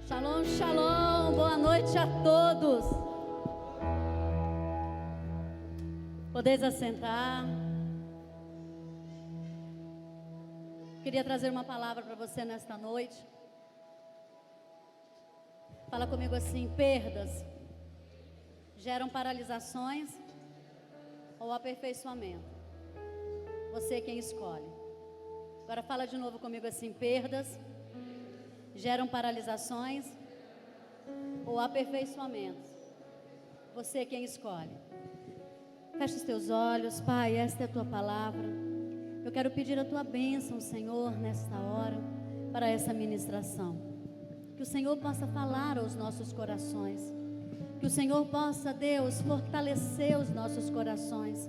Shalom, shalom, boa noite a todos. Podeis assentar. Queria trazer uma palavra para você nesta noite. Fala comigo assim: perdas geram paralisações ou aperfeiçoamento? Você é quem escolhe. Agora fala de novo comigo assim: perdas geram paralisações ou aperfeiçoamentos? Você é quem escolhe. Fecha os teus olhos. Pai, esta é a tua palavra. Eu quero pedir a tua bênção, Senhor, nesta hora, para essa ministração. Que o Senhor possa falar aos nossos corações. Que o Senhor possa, Deus, fortalecer os nossos corações.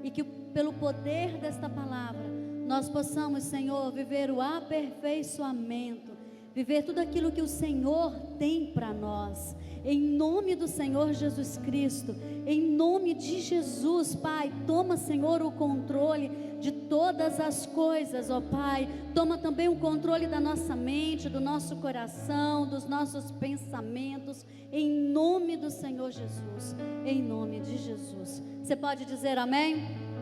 E que pelo poder desta palavra nós possamos, Senhor, viver o aperfeiçoamento, viver tudo aquilo que o Senhor tem para nós, em nome do Senhor Jesus Cristo, em nome de Jesus. Pai, toma, Senhor, o controle de todas as coisas, ó Pai. Toma também o controle da nossa mente, do nosso coração, dos nossos pensamentos, em nome do Senhor Jesus, em nome de Jesus. Você pode dizer amém?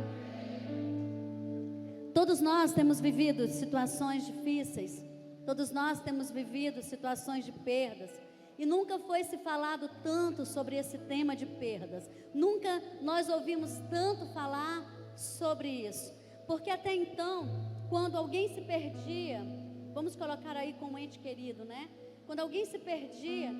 Todos nós temos vivido situações difíceis. Todos nós temos vivido situações de perdas. E nunca foi se falado tanto sobre esse tema de perdas. Nunca nós ouvimos tanto falar sobre isso. Porque até então, quando alguém se perdia, vamos colocar aí como ente querido, né? Quando alguém se perdia,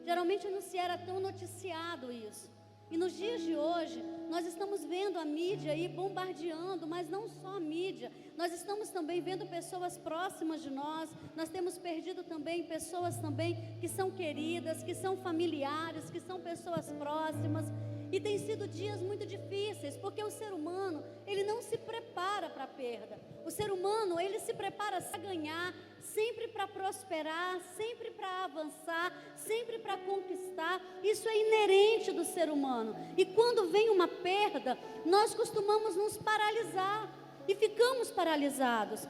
geralmente não se era tão noticiado isso. E nos dias de hoje, nós estamos vendo a mídia aí bombardeando, mas não só a mídia. Nós estamos também vendo pessoas próximas de nós. Nós temos perdido também pessoas também que são queridas, que são familiares, que são pessoas próximas. E tem sido dias muito difíceis, porque o ser humano, ele não se prepara para a perda. O ser humano, ele se prepara para ganhar, sempre para prosperar, sempre para avançar, sempre para conquistar. Isso é inerente do ser humano. E quando vem uma perda, nós costumamos nos paralisar e ficamos paralisados.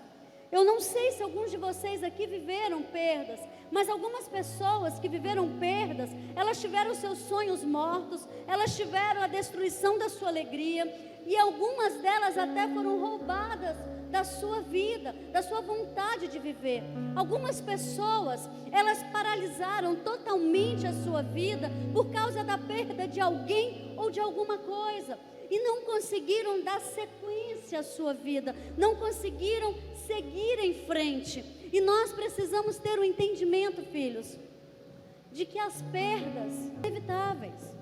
Eu não sei se alguns de vocês aqui viveram perdas, mas algumas pessoas que viveram perdas, elas tiveram seus sonhos mortos, elas tiveram a destruição da sua alegria, e algumas delas até foram roubadas da sua vida, da sua vontade de viver. Algumas pessoas, elas paralisaram totalmente a sua vida por causa da perda de alguém ou de alguma coisa, e não conseguiram dar sequência à sua vida, não conseguiram seguir em frente. E nós precisamos ter um entendimento, filhos, de que as perdas são inevitáveis.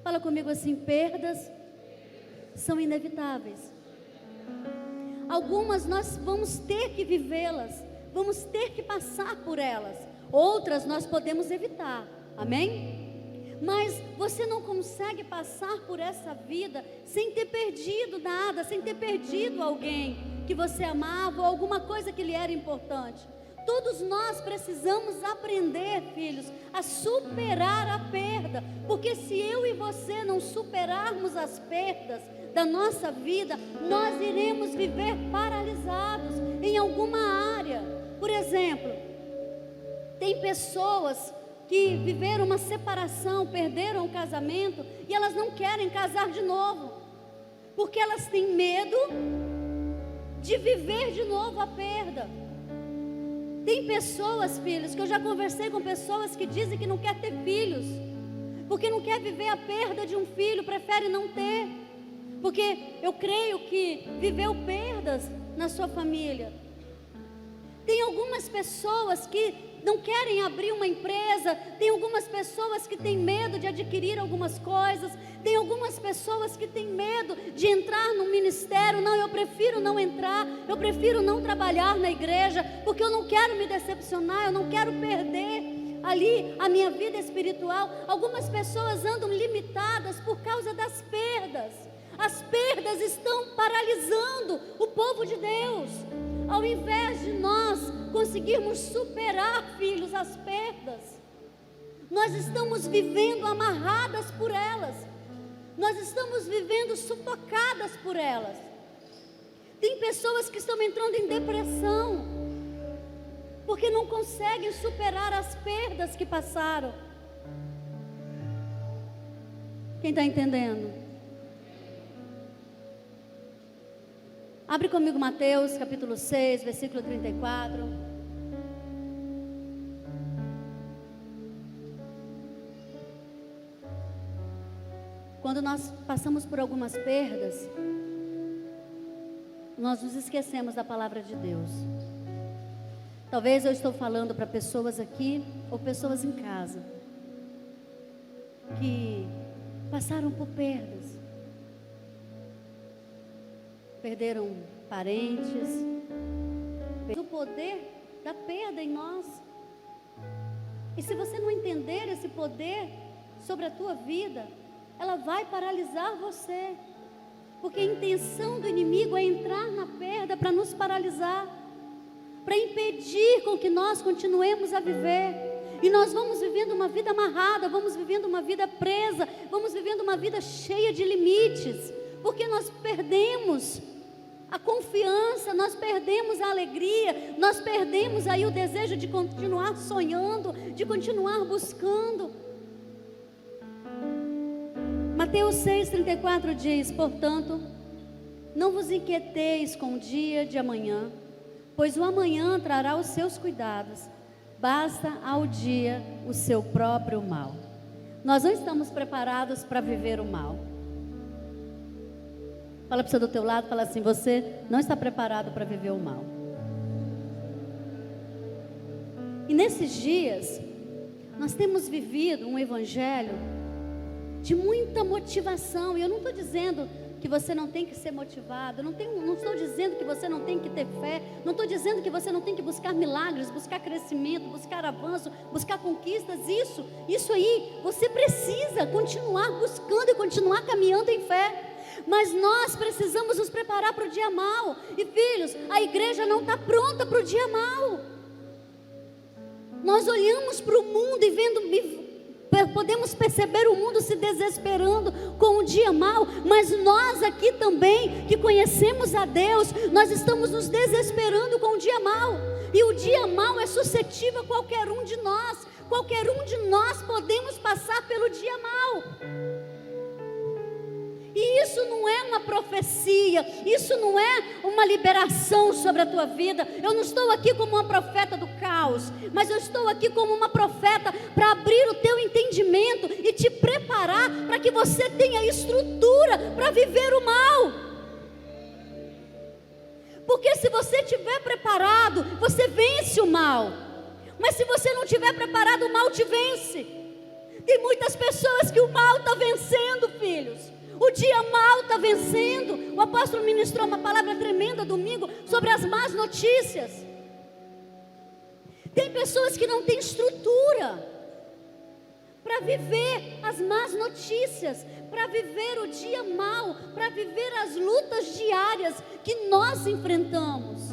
Fala comigo assim: perdas são inevitáveis. Algumas nós vamos ter que vivê-las, vamos ter que passar por elas. Outras nós podemos evitar, amém? Mas você não consegue passar por essa vida sem ter perdido nada, sem ter perdido alguém que você amava ou alguma coisa que lhe era importante. Todos nós precisamos aprender, filhos, a superar a perda, porque se eu e você não superarmos as perdas da nossa vida, nós iremos viver paralisados em alguma área. Por exemplo, tem pessoas que viveram uma separação, perderam o casamento e elas não querem casar de novo, porque elas têm medo de viver de novo a perda. Tem pessoas, filhos, que eu já conversei com pessoas que dizem que não quer ter filhos, porque não quer viver a perda de um filho, prefere não ter, porque eu creio que viveu perdas na sua família. Tem algumas pessoas que não querem abrir uma empresa, tem algumas pessoas que têm medo de adquirir algumas coisas, tem algumas pessoas que têm medo de entrar no ministério. Não, eu prefiro não entrar, eu prefiro não trabalhar na igreja, porque eu não quero me decepcionar, eu não quero perder ali a minha vida espiritual. Algumas pessoas andam limitadas por causa das perdas. As perdas estão paralisando o povo de Deus. Ao invés de nós conseguirmos superar, filhos, as perdas, nós estamos vivendo amarradas por elas, nós estamos vivendo sufocadas por elas. Tem pessoas que estão entrando em depressão, porque não conseguem superar as perdas que passaram. Quem está entendendo? Abre comigo Mateus capítulo 6, versículo 34. Quando nós passamos por algumas perdas, nós nos esquecemos da palavra de Deus. Talvez eu estou falando para pessoas aqui ou pessoas em casa que passaram por perdas, perderam parentes, o poder da perda em nós. E se você não entender esse poder sobre a tua vida, ela vai paralisar você, porque a intenção do inimigo é entrar na perda para nos paralisar, para impedir com que nós continuemos a viver. E nós vamos vivendo uma vida amarrada, vamos vivendo uma vida presa, vamos vivendo uma vida cheia de limites, porque nós perdemos a confiança, nós perdemos a alegria, nós perdemos aí o desejo de continuar sonhando, de continuar buscando. Mateus 6,34 diz: portanto, não vos inquieteis com o dia de amanhã, pois o amanhã trará os seus cuidados, basta ao dia o seu próprio mal. Nós não estamos preparados para viver o mal. Fala para o seu do teu lado, fala assim: você não está preparado para viver o mal. E nesses dias, nós temos vivido um evangelho de muita motivação. E eu não estou dizendo que você não tem que ser motivado, não estou dizendo que você não tem que ter fé, não estou dizendo que você não tem que buscar milagres, buscar crescimento, buscar avanço, buscar conquistas. Isso aí, você precisa continuar buscando e continuar caminhando em fé. Mas nós precisamos nos preparar para o dia mau. E filhos, a igreja não está pronta para o dia mau. Nós olhamos para o mundo e podemos perceber o mundo se desesperando com o dia mau, mas nós aqui também, que conhecemos a Deus, nós estamos nos desesperando com o dia mau. E o dia mau é suscetível a qualquer um de nós. Qualquer um de nós podemos passar pelo dia mau. E isso não é uma profecia, isso não é uma liberação sobre a tua vida. Eu não estou aqui como uma profeta do caos, mas eu estou aqui como uma profeta para abrir o teu entendimento e te preparar para que você tenha estrutura para viver o mal. Porque se você estiver preparado, você vence o mal. Mas se você não estiver preparado, o mal te vence. Tem muitas pessoas que o mal está vencendo, filhos. O dia mau está vencendo. O apóstolo ministrou uma palavra tremenda domingo sobre as más notícias. Tem pessoas que não têm estrutura para viver as más notícias, para viver o dia mau, para viver as lutas diárias que nós enfrentamos.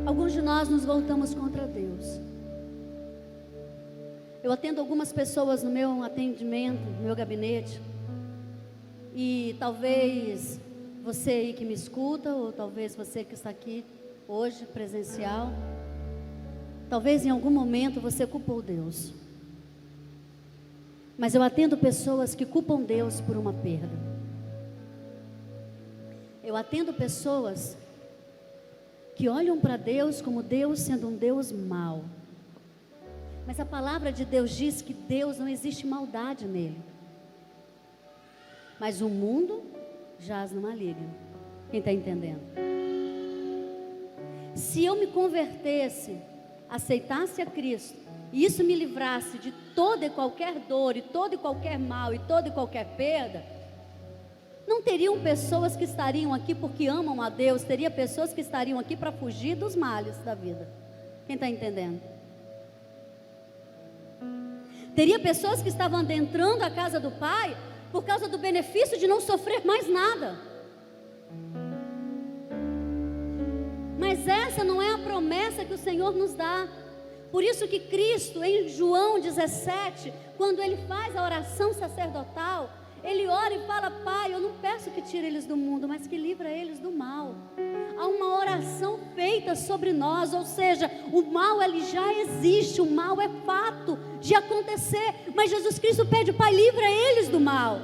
Alguns de nós nos voltamos contra Deus. Eu atendo algumas pessoas no meu atendimento, no meu gabinete, e talvez você aí que me escuta, ou talvez você que está aqui hoje, presencial, talvez em algum momento você culpou Deus. Mas eu atendo pessoas que culpam Deus por uma perda. Eu atendo pessoas que olham para Deus como Deus sendo um Deus mau. Mas a palavra de Deus diz que Deus, não existe maldade nele. Mas o mundo jaz no maligno. Quem está entendendo? Se eu me convertesse, aceitasse a Cristo, e isso me livrasse de toda e qualquer dor, e todo e qualquer mal, e toda e qualquer perda, não teriam pessoas que estariam aqui porque amam a Deus, teria pessoas que estariam aqui para fugir dos males da vida. Quem está entendendo? Teria pessoas que estavam adentrando a casa do Pai por causa do benefício de não sofrer mais nada. Mas essa não é a promessa que o Senhor nos dá. Por isso que Cristo, em João 17, quando Ele faz a oração sacerdotal, Ele ora e fala: Pai, eu não peço que tire eles do mundo, mas que livra eles do mal. Há uma oração feita sobre nós, ou seja, o mal ele já existe, o mal é fato de acontecer, mas Jesus Cristo pede: Pai, livra eles do mal.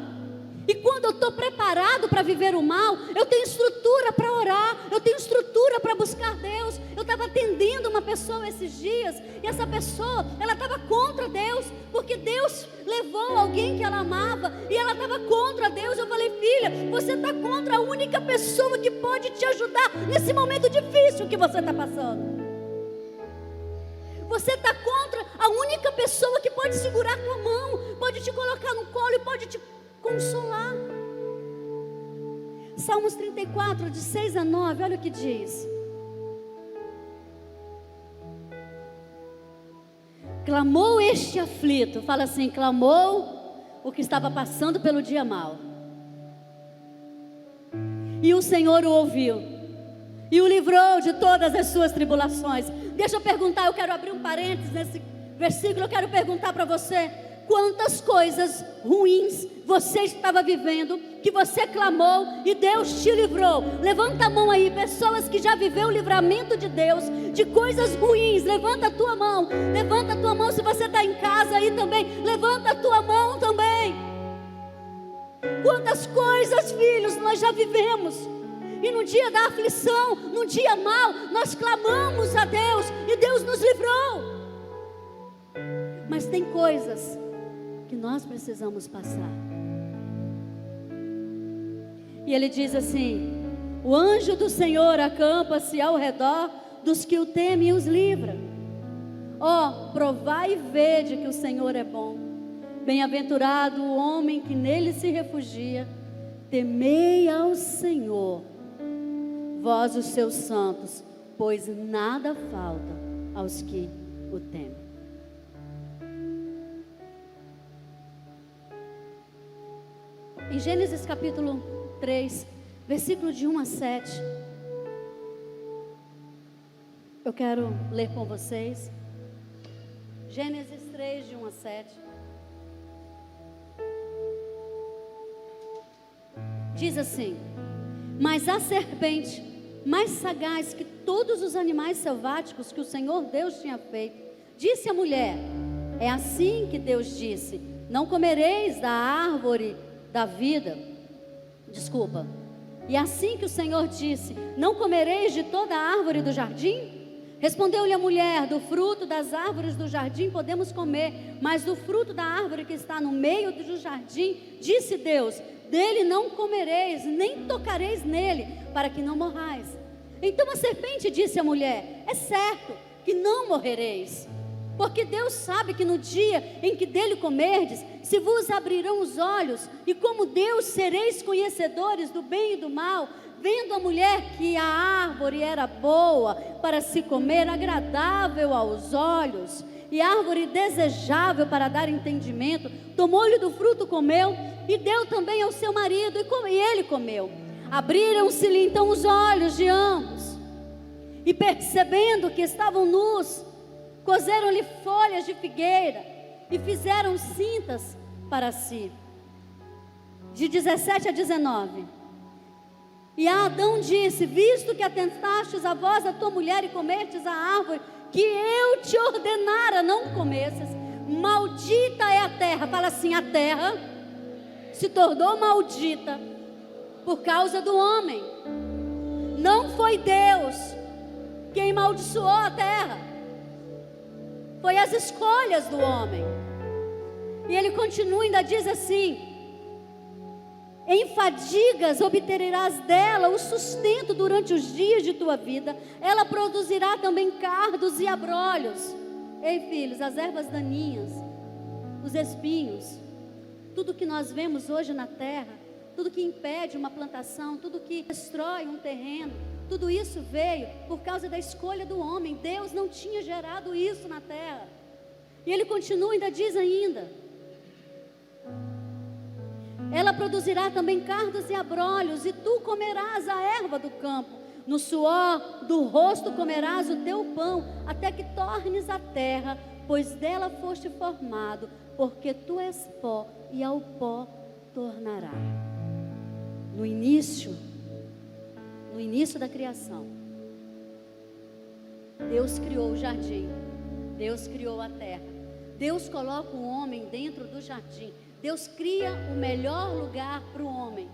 E quando eu estou preparado para viver o mal, eu tenho estrutura para orar, eu tenho estrutura para buscar Deus. Eu estava atendendo uma pessoa esses dias, e essa pessoa, ela estava contra Deus, porque Deus levou alguém que ela amava, e ela estava contra Deus. Eu falei: filha, você está contra a única pessoa que pode te ajudar nesse momento difícil que você está passando. Você está contra a única pessoa que pode segurar tua mão, pode te colocar no colo e pode te consolar. Salmos 34, de 6 a 9, olha o que diz: clamou este aflito, fala assim, clamou o que estava passando pelo dia mau, e o Senhor o ouviu, e o livrou de todas as suas tribulações. Deixa eu perguntar, eu quero abrir um parênteses nesse versículo, eu quero perguntar para você: quantas coisas ruins você estava vivendo, que você clamou e Deus te livrou? Levanta a mão aí, pessoas que já viveu o livramento de Deus, de coisas ruins, levanta a tua mão se você está em casa aí também, levanta a tua mão também. Quantas coisas, filhos, nós já vivemos, e no dia da aflição, no dia mau, nós clamamos a Deus, e Deus nos livrou. Mas tem coisas que nós precisamos passar. E ele diz assim: o anjo do Senhor acampa-se ao redor dos que o temem e os livra. Ó, provai e vede que o Senhor é bom. Bem-aventurado o homem que nele se refugia. Temei ao Senhor, vós os seus santos, pois nada falta aos que o temem. Em Gênesis capítulo 3, versículo de 1 a 7, eu quero ler com vocês. Gênesis 3, de 1 a 7. Diz assim: mas a serpente, mais sagaz que todos os animais selváticos que o Senhor Deus tinha feito, disse à mulher: é assim que Deus disse: não comereis da árvore da vida. E assim que o Senhor disse: não comereis de toda a árvore do jardim? Respondeu-lhe a mulher: do fruto das árvores do jardim podemos comer, mas do fruto da árvore que está no meio do jardim, disse Deus: dele não comereis, nem tocareis nele, para que não morrais. Então a serpente disse à mulher: é certo que não morrereis, porque Deus sabe que no dia em que dele comerdes, se vos abrirão os olhos, e como Deus sereis conhecedores do bem e do mal. Vendo a mulher que a árvore era boa para se comer, agradável aos olhos, e árvore desejável para dar entendimento, tomou-lhe do fruto, comeu, e deu também ao seu marido, e ele comeu. Abriram-se-lhe então os olhos de ambos, e percebendo que estavam nus, coseram-lhe folhas de figueira, e fizeram cintas para si. De 17 a 19. E a Adão disse: visto que atentastes a vós, a tua mulher, e comertes a árvore que eu te ordenara não comesses, maldita é a terra. Fala assim: a terra se tornou maldita por causa do homem. Não foi Deus quem amaldiçoou a terra, foi as escolhas do homem. E ele continua, ainda diz assim: em fadigas obterás dela o sustento durante os dias de tua vida. Ela produzirá também cardos e abrolhos. Ei, filhos, as ervas daninhas, os espinhos, tudo que nós vemos hoje na terra, tudo que impede uma plantação, tudo que destrói um terreno, tudo isso veio por causa da escolha do homem. Deus não tinha gerado isso na terra. E ele continua, ainda diz ainda: ela produzirá também cardos e abrolhos, e tu comerás a erva do campo. No suor do rosto comerás o teu pão, até que tornes a terra, pois dela foste formado, porque tu és pó, e ao pó tornará. No início da criação, Deus criou o jardim, Deus criou a terra, Deus coloca o homem dentro do jardim, Deus cria o melhor lugar para o homem.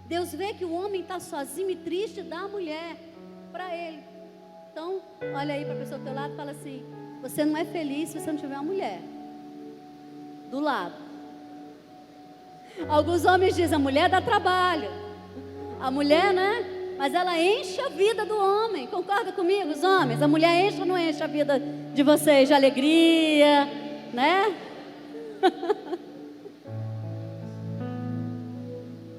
Deus vê que o homem está sozinho e triste, dá a mulher para ele. Então, olha aí para a pessoa do teu lado e fala assim: você não é feliz se você não tiver uma mulher do lado. Alguns homens dizem: a mulher dá trabalho, a mulher, né? Mas ela enche a vida do homem. Concorda comigo, os homens? A mulher enche ou não enche a vida de vocês de alegria, né?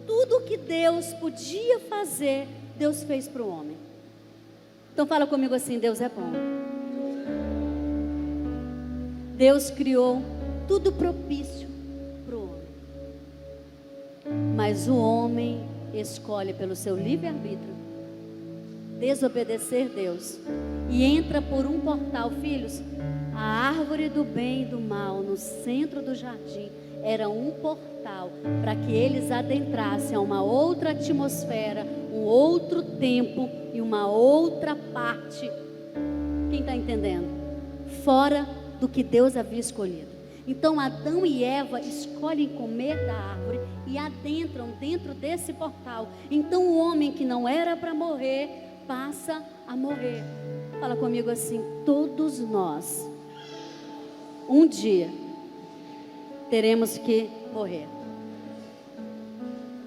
Tudo que Deus podia fazer, Deus fez para o homem. Então fala comigo assim: Deus é bom. Deus criou tudo propício para o homem. Mas o homem escolhe pelo seu livre-arbítrio desobedecer Deus e entra por um portal. Filhos, a árvore do bem e do mal no centro do jardim era um portal para que eles adentrassem a uma outra atmosfera, um outro tempo e uma outra parte. Quem está entendendo? Fora do que Deus havia escolhido. Então Adão e Eva escolhem comer da árvore e adentram dentro desse portal. Então o homem que não era para morrer passa a morrer. Fala comigo assim: todos nós um dia teremos que morrer.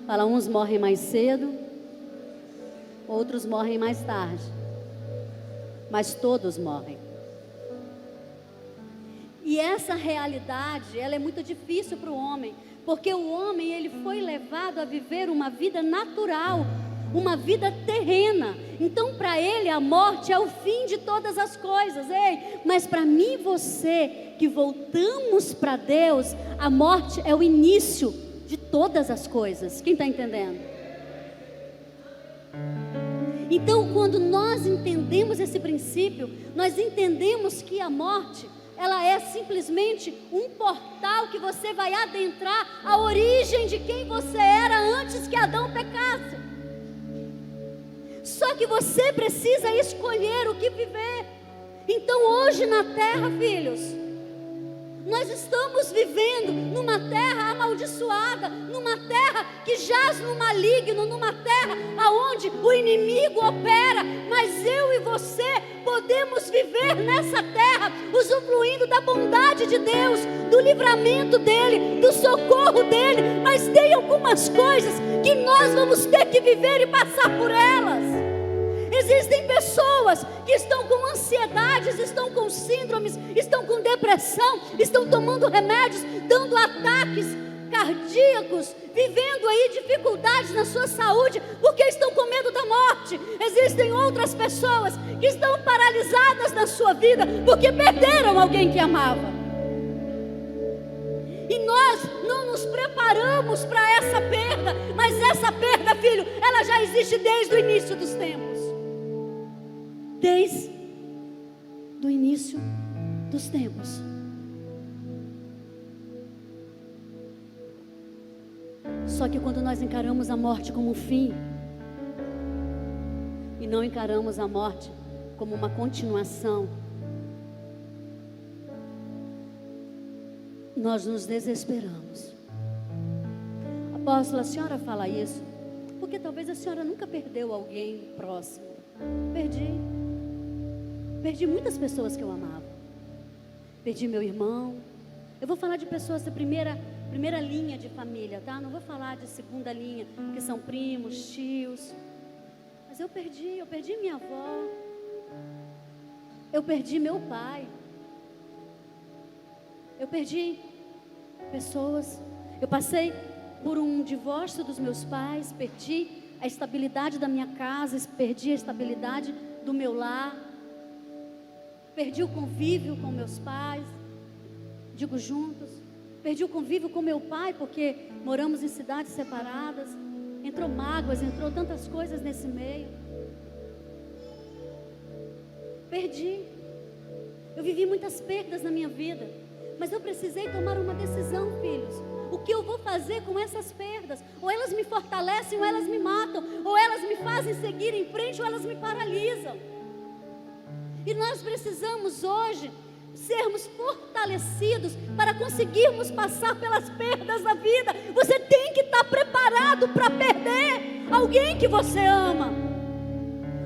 Fala, uns morrem mais cedo, outros morrem mais tarde, mas todos morrem. E essa realidade, ela é muito difícil para o homem, porque o homem, ele foi levado a viver uma vida natural, uma vida terrena. Então para ele a morte é o fim de todas as coisas. Ei, mas para mim e você, que voltamos para Deus, a morte é o início de todas as coisas. Quem está entendendo? Então quando nós entendemos esse princípio, nós entendemos que a morte, ela é simplesmente um portal que você vai adentrar a origem de quem você era antes que Adão pecasse. Só que você precisa escolher o que viver. Então hoje na terra, filhos, nós estamos vivendo numa terra amaldiçoada, numa terra que jaz no maligno, numa terra aonde o inimigo opera. Mas eu e você podemos viver nessa terra, usufruindo da bondade de Deus, do livramento dEle, do socorro dEle. Mas tem algumas coisas que nós vamos ter que viver e passar por elas. Existem pessoas que estão com ansiedades, estão com síndromes, estão com depressão, estão tomando remédios, dando ataques cardíacos, vivendo aí dificuldades na sua saúde, porque estão com medo da morte. Existem outras pessoas que estão paralisadas na sua vida, porque perderam alguém que amava. E nós não nos preparamos para essa perda, mas essa perda, filho, ela já existe desde o início dos tempos. Desde o início dos tempos. Só que quando nós encaramos a morte como um fim, e não encaramos a morte como uma continuação, nós nos desesperamos. Apóstola, a senhora fala isso porque talvez a senhora nunca perdeu alguém próximo. Perdi muitas pessoas que eu amava. Perdi meu irmão. Eu vou falar de pessoas da primeira linha de família, tá? Não vou falar de segunda linha, que são primos, tios. Mas eu perdi minha avó. Eu perdi meu pai. Eu perdi pessoas. Eu passei por um divórcio dos meus pais, perdi a estabilidade da minha casa, perdi a estabilidade do meu lar, perdi o convívio com meus pais, digo juntos, perdi o convívio com meu pai, porque moramos em cidades separadas, entrou mágoas, entrou tantas coisas nesse meio, perdi, eu vivi muitas perdas na minha vida, mas eu precisei tomar uma decisão, filhos, o que eu vou fazer com essas perdas. Ou elas me fortalecem, ou elas me matam. Ou elas me fazem seguir em frente, ou elas me paralisam. E nós precisamos hoje sermos fortalecidos para conseguirmos passar pelas perdas da vida. Você tem que estar preparado para perder alguém que você ama.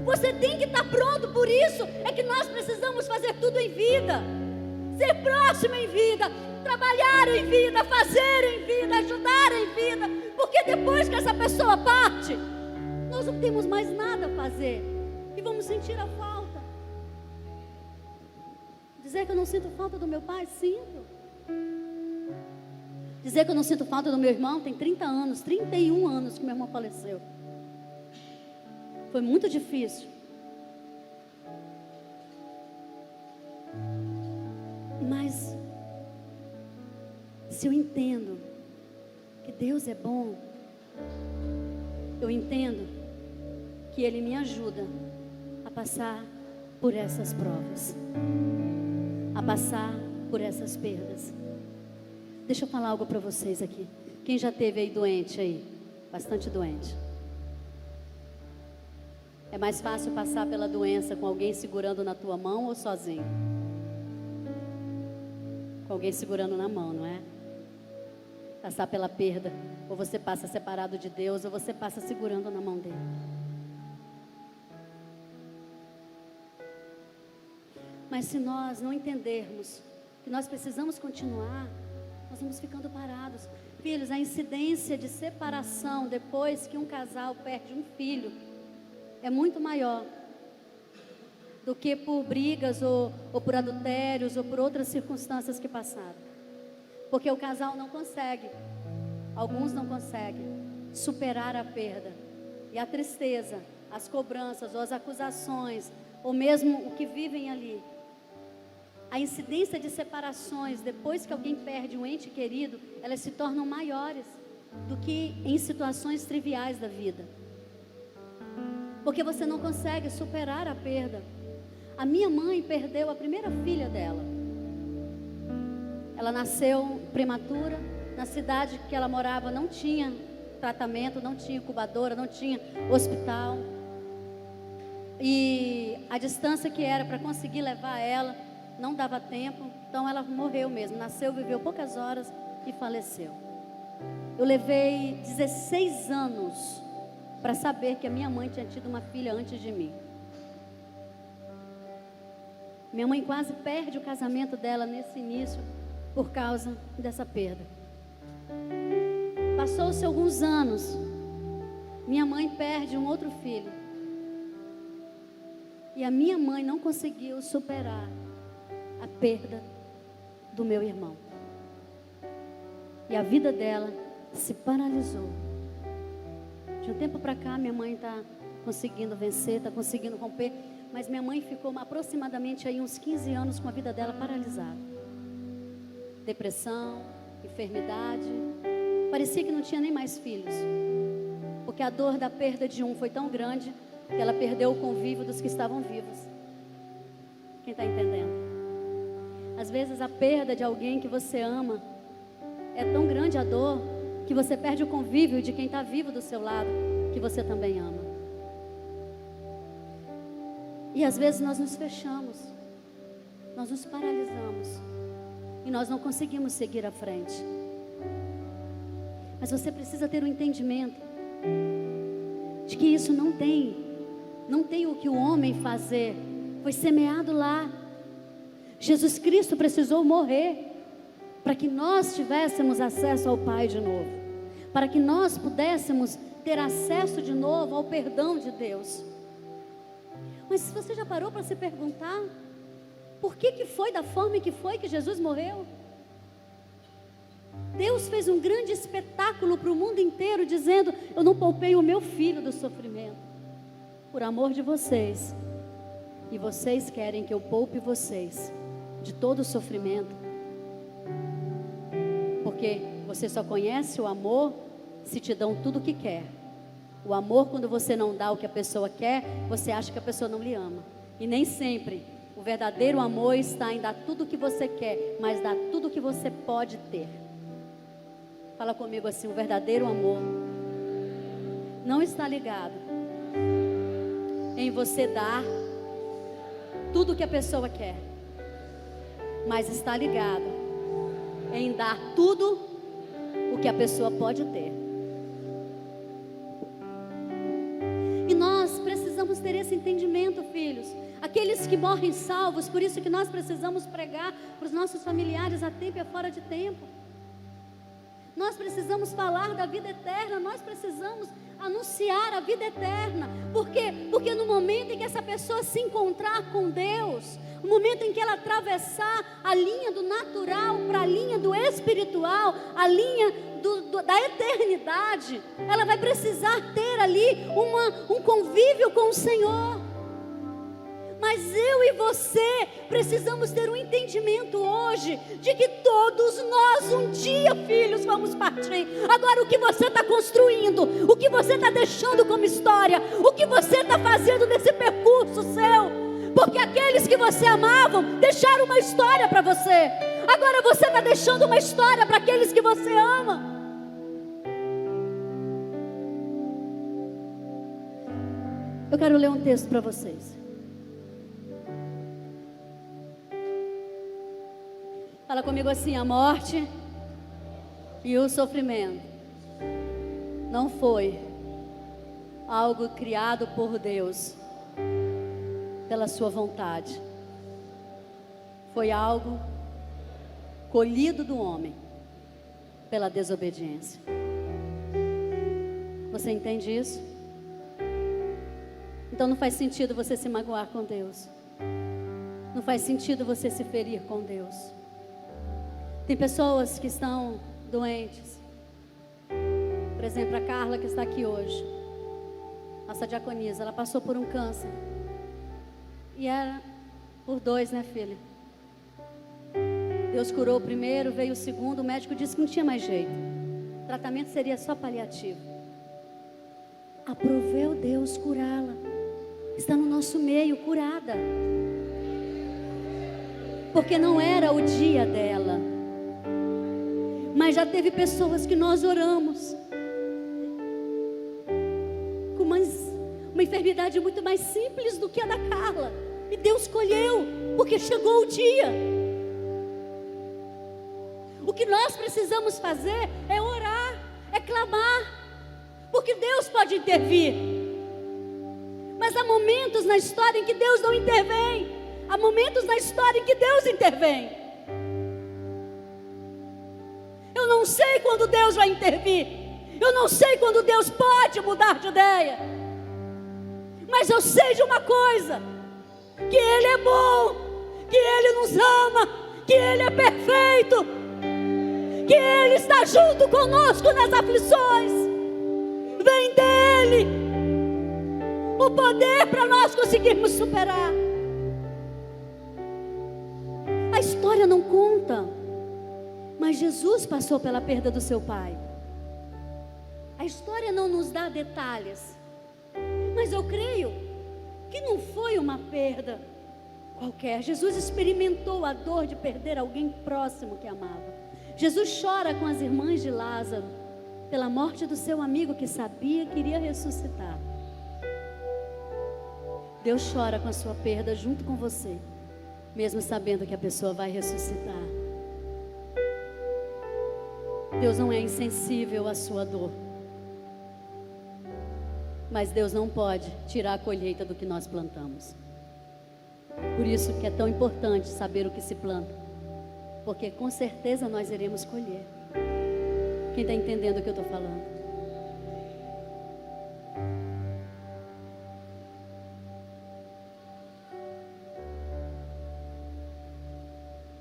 Você tem que estar pronto. Por isso é que nós precisamos fazer tudo em vida, ser próximo em vida, trabalhar em vida, fazer em vida, ajudar em vida, porque depois que essa pessoa parte, nós não temos mais nada a fazer e vamos sentir a falta. Dizer que eu não sinto falta do meu pai, sinto. Dizer que eu não sinto falta do meu irmão, tem 30 anos, 31 anos que meu irmão faleceu. Foi muito difícil. Mas se eu entendo que Deus é bom, eu entendo que Ele me ajuda a passar por essas provas, a passar por essas perdas. Deixa eu falar algo para vocês aqui. Quem já teve aí doente aí? Bastante doente. É mais fácil passar pela doença com alguém segurando na tua mão ou sozinho? Com alguém segurando na mão, não é? Passar pela perda, ou você passa separado de Deus, ou você passa segurando na mão dele. Mas se nós não entendermos que nós precisamos continuar, nós vamos ficando parados. Filhos, a incidência de separação depois que um casal perde um filho é muito maior do que por brigas ou por adultérios ou por outras circunstâncias que passaram. Porque o casal não consegue, alguns não conseguem superar a perda e a tristeza, as cobranças ou as acusações, ou mesmo o que vivem ali. A incidência de separações depois que alguém perde um ente querido, elas se tornam maiores do que em situações triviais da vida. Porque você não consegue superar a perda. A minha mãe perdeu a primeira filha dela. Ela nasceu prematura. Na cidade que ela morava não tinha tratamento, não tinha incubadora, não tinha hospital. E a distância que era para conseguir levar ela não dava tempo. Então ela morreu mesmo. Nasceu, viveu poucas horas e faleceu. Eu levei 16 anos para saber que a minha mãe tinha tido uma filha antes de mim. Minha mãe quase perde o casamento dela nesse início por causa dessa perda. Passou-se alguns anos, minha mãe perde um outro filho. E a minha mãe não conseguiu superar a perda do meu irmão. E a vida dela se paralisou. De um tempo para cá, minha mãe está conseguindo vencer, está conseguindo romper. Mas minha mãe ficou aproximadamente aí uns 15 anos com a vida dela paralisada. Depressão, enfermidade. Parecia que não tinha nem mais filhos. Porque a dor da perda de um foi tão grande que ela perdeu o convívio dos que estavam vivos. Quem está entendendo? Às vezes a perda de alguém que você ama é tão grande a dor que você perde o convívio de quem está vivo do seu lado, que você também ama. E às vezes nós nos fechamos, nós nos paralisamos e nós não conseguimos seguir à frente. Mas você precisa ter um entendimento de que isso não tem o que o homem fazer, foi semeado lá. Jesus Cristo precisou morrer para que nós tivéssemos acesso ao Pai de novo, para que nós pudéssemos ter acesso de novo ao perdão de Deus. Mas se você já parou para se perguntar por que foi da forma que foi que Jesus morreu? Deus fez um grande espetáculo para o mundo inteiro, dizendo: eu não poupei o meu filho do sofrimento, por amor de vocês. E vocês querem que eu poupe vocês de todo o sofrimento? Porque você só conhece o amor se te dão tudo o que quer. O amor, quando você não dá o que a pessoa quer, você acha que a pessoa não lhe ama. E nem sempre o verdadeiro amor está em dar tudo o que você quer, mas dar tudo o que você pode ter. Fala comigo assim: o verdadeiro amor não está ligado em você dar tudo o que a pessoa quer, mas está ligado em dar tudo o que a pessoa pode ter. E nós precisamos ter esse entendimento, filhos. Aqueles que morrem salvos, por isso que nós precisamos pregar para os nossos familiares a tempo e fora de tempo. Nós precisamos falar da vida eterna, nós precisamos anunciar a vida eterna. Por quê? Porque no momento em que essa pessoa se encontrar com Deus, no momento em que ela atravessar a linha do natural para a linha do espiritual, a linha da eternidade, ela vai precisar ter ali um convívio com o Senhor. Mas eu e você precisamos ter um entendimento hoje de que todos nós um dia, filhos, vamos partir. Agora, o que você está construindo, o que você está deixando como história, o que você está fazendo nesse percurso seu, porque aqueles que você amavam deixaram uma história para você. Agora você está deixando uma história para aqueles que você ama. Eu quero ler um texto para vocês. Fala comigo assim: a morte e o sofrimento não foi algo criado por Deus pela sua vontade. Foi algo colhido do homem pela desobediência. Você entende isso? Então não faz sentido você se magoar com Deus. Não faz sentido você se ferir com Deus. Tem pessoas que estão doentes. Por exemplo, a Carla, que está aqui hoje, nossa diaconisa, ela passou por um câncer. E era por 2, né, filha? Deus curou o primeiro, veio o segundo, o médico disse que não tinha mais jeito. O tratamento seria só paliativo. Aproveu Deus curá-la. Está no nosso meio, curada. Porque não era o dia dela. Mas já teve pessoas que nós oramos com uma enfermidade muito mais simples do que a da Carla. E Deus escolheu, porque chegou o dia. O que nós precisamos fazer é orar, é clamar, porque Deus pode intervir. Mas há momentos na história em que Deus não intervém. Há momentos na história em que Deus intervém. Eu não sei quando Deus vai intervir. Eu não sei quando Deus pode mudar de ideia. Mas eu sei de uma coisa: que Ele é bom, que Ele nos ama, que Ele é perfeito, que Ele está junto conosco nas aflições. Vem dEle o poder para nós conseguirmos superar. A história não conta, mas Jesus passou pela perda do seu pai. A história não nos dá detalhes, mas eu creio que não foi uma perda qualquer. Jesus experimentou a dor de perder alguém próximo que amava. Jesus chora com as irmãs de Lázaro pela morte do seu amigo que sabia que iria ressuscitar. Deus chora com a sua perda junto com você, mesmo sabendo que a pessoa vai ressuscitar. Deus não é insensível à sua dor. Mas Deus não pode tirar a colheita do que nós plantamos. Por isso que é tão importante saber o que se planta, porque com certeza nós iremos colher. Quem está entendendo o que eu estou falando?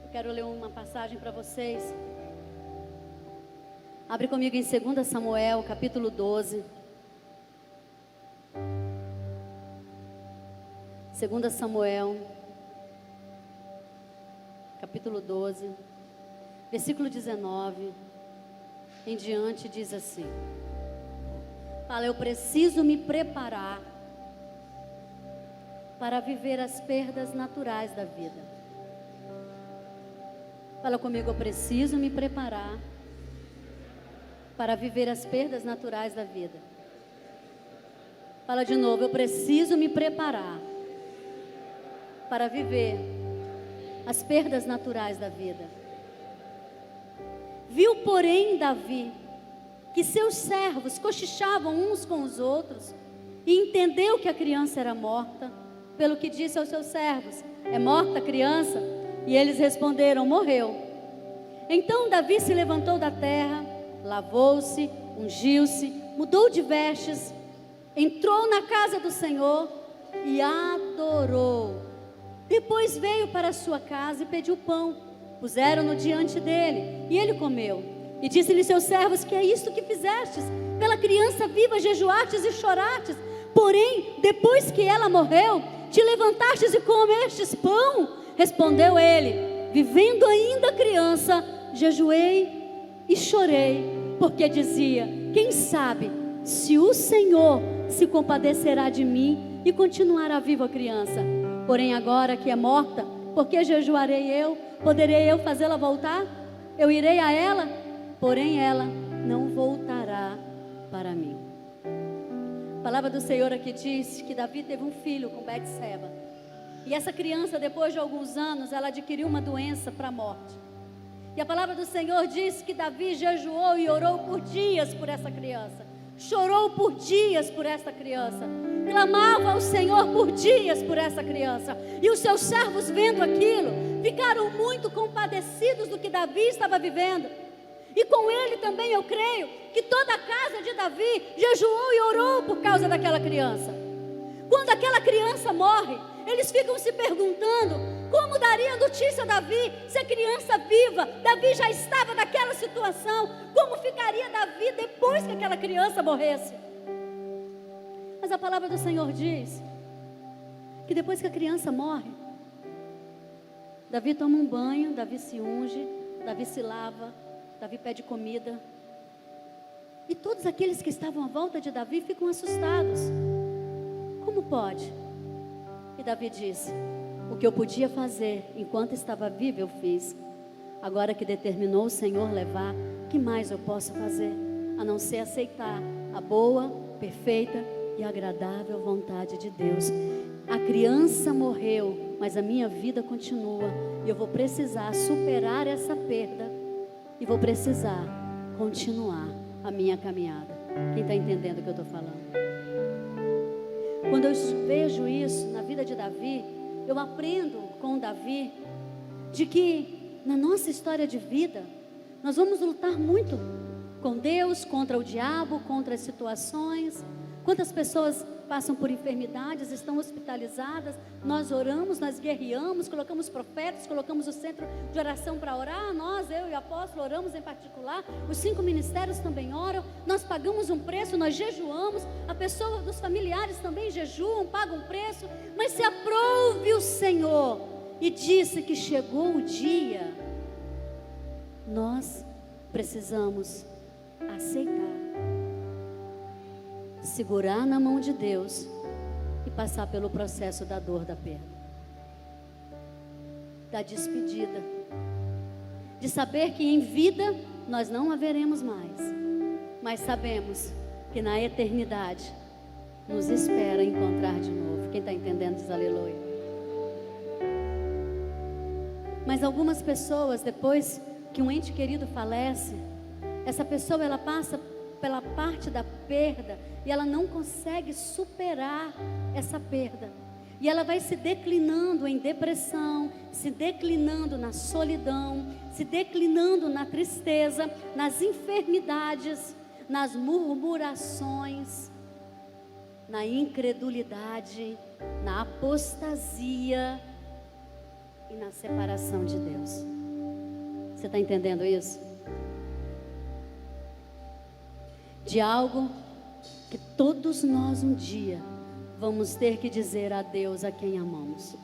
Eu quero ler uma passagem para vocês. Abre comigo em 2 Samuel, capítulo 12. 2 Samuel, capítulo 12, versículo 19 em diante, diz assim: fala, eu preciso me preparar para viver as perdas naturais da vida. Fala comigo, eu preciso me preparar para viver as perdas naturais da vida. Fala de novo, eu preciso me preparar para viver as perdas naturais da vida. Viu, porém, Davi, que seus servos cochichavam uns com os outros, e entendeu que a criança era morta, pelo que disse aos seus servos: é morta a criança? E eles responderam: morreu. Então Davi se levantou da terra, lavou-se, ungiu-se, mudou de vestes, entrou na casa do Senhor e adorou. Depois veio para a sua casa e pediu pão. Puseram-no diante dele e ele comeu. E disse-lhe seus servos: que é isto que fizestes? Pela criança viva jejuastes e chorastes. Porém, depois que ela morreu, te levantastes e comestes pão. Respondeu ele: vivendo ainda a criança, jejuei e chorei, porque dizia: quem sabe se o Senhor se compadecerá de mim e continuará viva a criança. Porém agora que é morta, por que jejuarei eu? Poderei eu fazê-la voltar? Eu irei a ela, porém ela não voltará para mim. A palavra do Senhor aqui diz que Davi teve um filho com Betseba. E essa criança, depois de alguns anos, ela adquiriu uma doença para a morte. E a palavra do Senhor diz que Davi jejuou e orou por dias por essa criança. Chorou por dias por essa criança. Clamava ao Senhor por dias por essa criança. E os seus servos, vendo aquilo, ficaram muito compadecidos do que Davi estava vivendo. E com ele também eu creio que toda a casa de Davi jejuou e orou por causa daquela criança. Quando aquela criança morre, eles ficam se perguntando: como daria notícia a Davi se a criança viva? Davi já estava naquela situação. Como ficaria Davi depois que aquela criança morresse? Mas a palavra do Senhor diz que depois que a criança morre, Davi toma um banho, Davi se unge, Davi se lava, Davi pede comida. E todos aqueles que estavam à volta de Davi ficam assustados. Como pode? E Davi disse: o que eu podia fazer enquanto estava vivo eu fiz. Agora que determinou o Senhor levar, que mais eu posso fazer? A não ser aceitar a boa, perfeita e agradável vontade de Deus. A criança morreu, mas a minha vida continua. E eu vou precisar superar essa perda. E vou precisar continuar a minha caminhada. Quem está entendendo o que eu estou falando? Quando eu vejo isso na vida de Davi, eu aprendo com Davi de que na nossa história de vida, nós vamos lutar muito com Deus, contra o diabo, contra as situações. Quantas pessoas passam por enfermidades, estão hospitalizadas, nós oramos, nós guerreamos, colocamos profetas, colocamos o centro de oração para orar, nós, eu e o apóstolo, oramos em particular, os 5 ministérios também oram, nós pagamos um preço, nós jejuamos, a pessoa dos familiares também jejuam, pagam um preço, mas se aprove o Senhor e disse que chegou o dia, nós precisamos aceitar, segurar na mão de Deus e passar pelo processo da dor da perda, da despedida, de saber que em vida nós não a veremos mais, mas sabemos que na eternidade nos espera encontrar de novo. Quem está entendendo diz aleluia. Mas algumas pessoas, depois que um ente querido falece, essa pessoa ela passa pela parte da perda e ela não consegue superar essa perda. E ela vai se declinando em depressão, se declinando na solidão, se declinando na tristeza, nas enfermidades, nas murmurações, na incredulidade, na apostasia e na separação de Deus. Você está entendendo isso? De algo que todos nós um dia vamos ter que dizer adeus a quem amamos.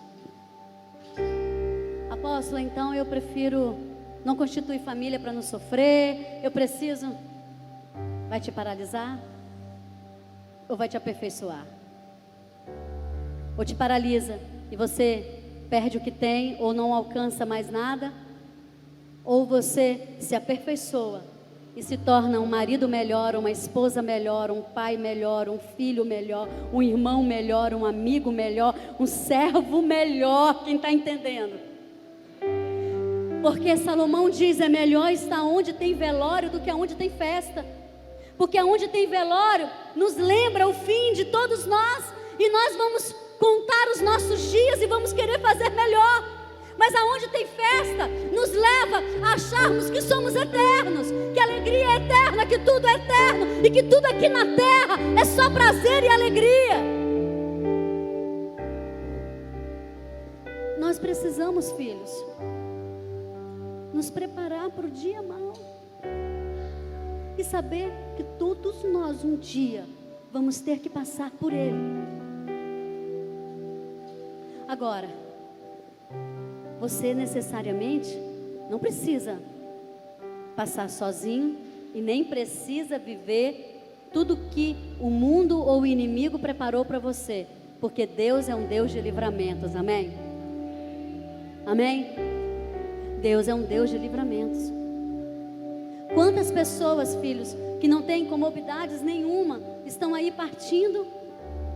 Apóstolo, então eu prefiro não constituir família para não sofrer, eu preciso. Vai te paralisar? Ou vai te aperfeiçoar? Ou te paralisa e você perde o que tem ou não alcança mais nada? Ou você se aperfeiçoa e se torna um marido melhor, uma esposa melhor, um pai melhor, um filho melhor, um irmão melhor, um amigo melhor, um servo melhor. Quem está entendendo? Porque Salomão diz: é melhor estar onde tem velório do que onde tem festa. Porque onde tem velório nos lembra o fim de todos nós, e nós vamos contar os nossos dias e vamos querer fazer melhor. Mas aonde tem festa, nos leva a acharmos que somos eternos, que a alegria é eterna, que tudo é eterno, e que tudo aqui na terra é só prazer e alegria. Nós precisamos, filhos, nos preparar para o dia mau, e saber que todos nós um dia vamos ter que passar por ele. Agora, você necessariamente não precisa passar sozinho e nem precisa viver tudo que o mundo ou o inimigo preparou para você, porque Deus é um Deus de livramentos, amém? Amém? Deus é um Deus de livramentos. Quantas pessoas, filhos, que não têm comorbidades nenhuma, estão aí partindo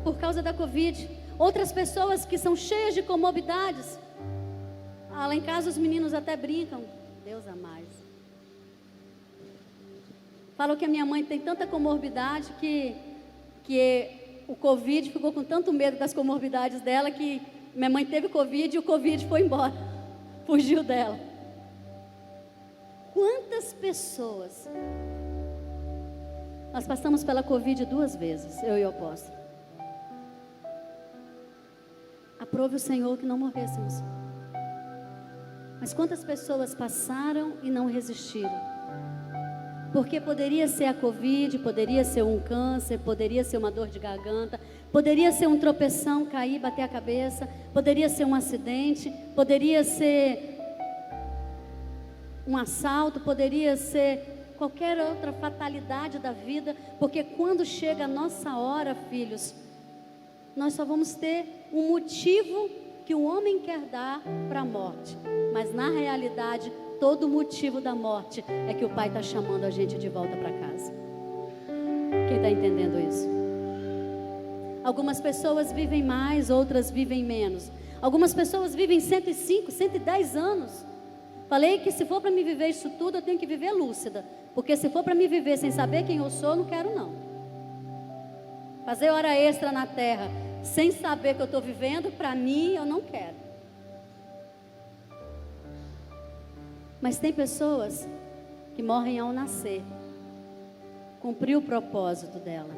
por causa da Covid. Outras pessoas que são cheias de comorbidades. Lá em casa os meninos até brincam. Deus a mais. Falam que a minha mãe tem tanta comorbidade que o Covid ficou com tanto medo das comorbidades dela que minha mãe teve Covid e o Covid foi embora. Fugiu dela. Quantas pessoas... Nós passamos pela Covid 2 vezes, eu e o apóstolo. Aprove o Senhor que não morrêssemos. Mas quantas pessoas passaram e não resistiram? Porque poderia ser a Covid, poderia ser um câncer, poderia ser uma dor de garganta, poderia ser um tropeção, cair, bater a cabeça, poderia ser um acidente, poderia ser um assalto, poderia ser qualquer outra fatalidade da vida, porque quando chega a nossa hora, filhos, nós só vamos ter um motivo que o homem quer dar para a morte, mas na realidade, todo o motivo da morte é que o Pai está chamando a gente de volta para casa. Quem está entendendo isso? Algumas pessoas vivem mais, outras vivem menos. Algumas pessoas vivem 105, 110 anos. Falei que se for para me viver isso tudo, eu tenho que viver lúcida, porque se for para me viver sem saber quem eu sou, não quero não. Fazer hora extra na terra sem saber que eu estou vivendo, para mim, eu não quero. Mas tem pessoas que morrem ao nascer. Cumpriu o propósito dela.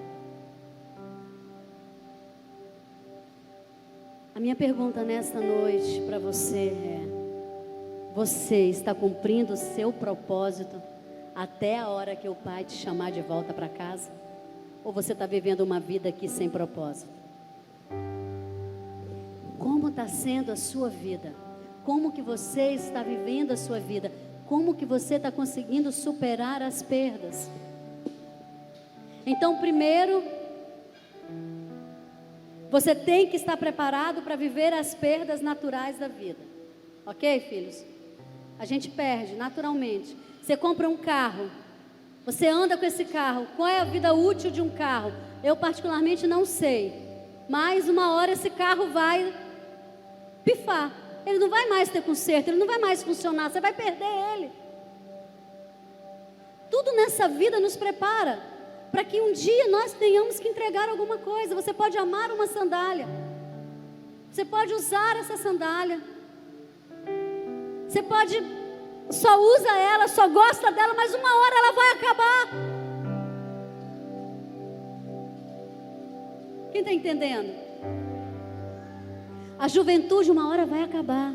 A minha pergunta nesta noite para você é: você está cumprindo o seu propósito até a hora que o Pai te chamar de volta para casa? Ou você está vivendo uma vida aqui sem propósito? Como está sendo a sua vida? Como que você está vivendo a sua vida? Como que você está conseguindo superar as perdas? Então, primeiro, você tem que estar preparado para viver as perdas naturais da vida. Ok, filhos? A gente perde naturalmente. Você compra um carro, você anda com esse carro. Qual é a vida útil de um carro? Eu particularmente não sei. Mas uma hora esse carro vai pifar. Ele não vai mais ter conserto, ele não vai mais funcionar, você vai perder ele. Tudo nessa vida nos prepara para que um dia nós tenhamos que entregar alguma coisa. Você pode amar uma sandália, você pode usar essa sandália, você pode, só usa ela, só gosta dela, mas uma hora ela vai acabar. Quem está entendendo? A juventude uma hora vai acabar.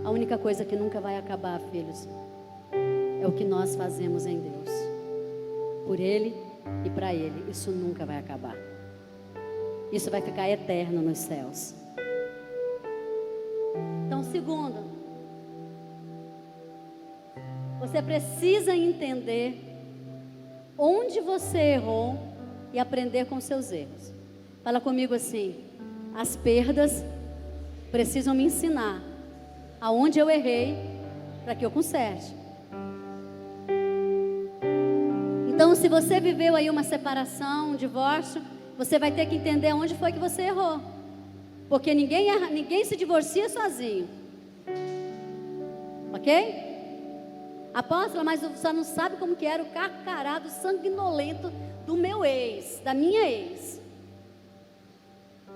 A única coisa que nunca vai acabar, filhos, é o que nós fazemos em Deus. Por Ele e para Ele. Isso nunca vai acabar. Isso vai ficar eterno nos céus. Então, segundo, você precisa entender onde você errou e aprender com seus erros. Fala comigo assim: as perdas precisam me ensinar aonde eu errei para que eu conserte. Então, se você viveu aí uma separação, um divórcio, você vai ter que entender onde foi que você errou. Porque ninguém se divorcia sozinho. Ok? Apóstola, mas você não sabe como que era o carcarado sanguinolento do meu ex, da minha ex.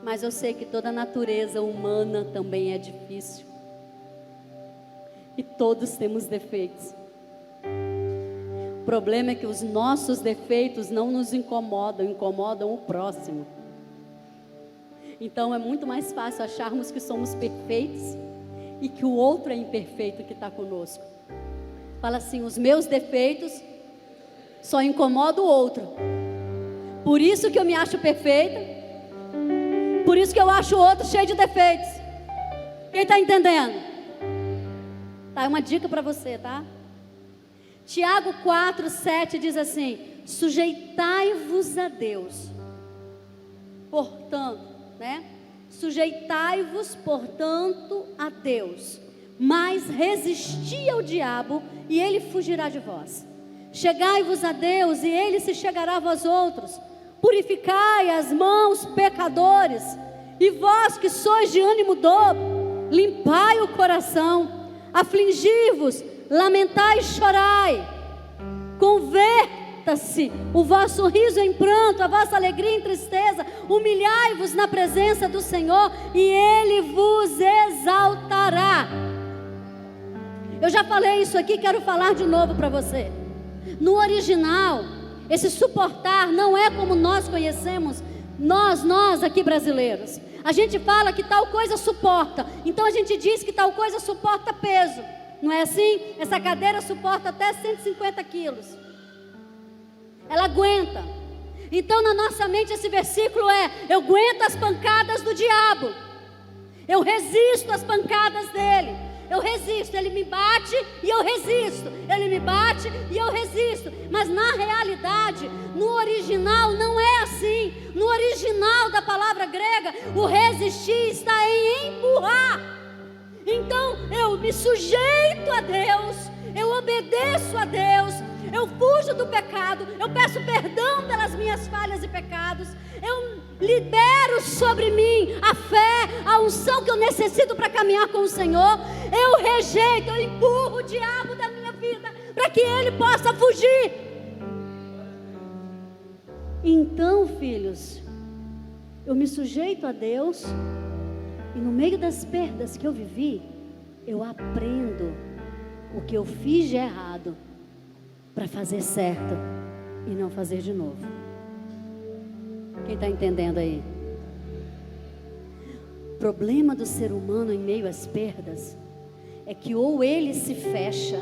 Mas eu sei que toda a natureza humana também é difícil. E todos temos defeitos. O problema é que os nossos defeitos não nos incomodam, incomodam o próximo. Então é muito mais fácil acharmos que somos perfeitos e que o outro é imperfeito que está conosco. Fala assim: os meus defeitos só incomodam o outro. Por isso que eu me acho perfeita. Por isso que eu acho o outro cheio de defeitos. Quem está entendendo? Tá, uma dica para você, tá? Tiago 4:7 diz assim: sujeitai-vos a Deus. Portanto, né? Sujeitai-vos, portanto, a Deus, mas resisti ao diabo e ele fugirá de vós. Chegai-vos a Deus e ele se chegará a vós outros. Purificai as mãos, pecadores, e vós que sois de ânimo dobro, limpai o coração, afligi-vos, lamentai e chorai. Converta-se o vosso riso em pranto, a vossa alegria em tristeza. Humilhai-vos na presença do Senhor e Ele vos exaltará. Eu já falei isso aqui, quero falar de novo para você. No original, esse suportar não é como nós conhecemos, nós aqui brasileiros. A gente fala que tal coisa suporta, então a gente diz que tal coisa suporta peso. Não é assim? Essa cadeira suporta até 150 quilos. Ela aguenta. Então na nossa mente esse versículo é: eu aguento as pancadas do diabo, eu resisto às pancadas dele. Eu resisto, ele me bate e eu resisto. Ele me bate e eu resisto. Mas na realidade, no original não é assim. No original da palavra grega, o resistir está em empurrar. Então eu me sujeito a Deus, eu obedeço a Deus, eu fujo do pecado, eu peço perdão pelas minhas falhas e pecados, eu libero sobre mim a fé, a unção que eu necessito para caminhar com o Senhor. Eu rejeito, eu empurro o diabo da minha vida para que ele possa fugir. Então, filhos, eu me sujeito a Deus, e no meio das perdas que eu vivi, eu aprendo o que eu fiz de errado para fazer certo e não fazer de novo. Quem está entendendo aí? O problema do ser humano em meio às perdas é que ou ele se fecha,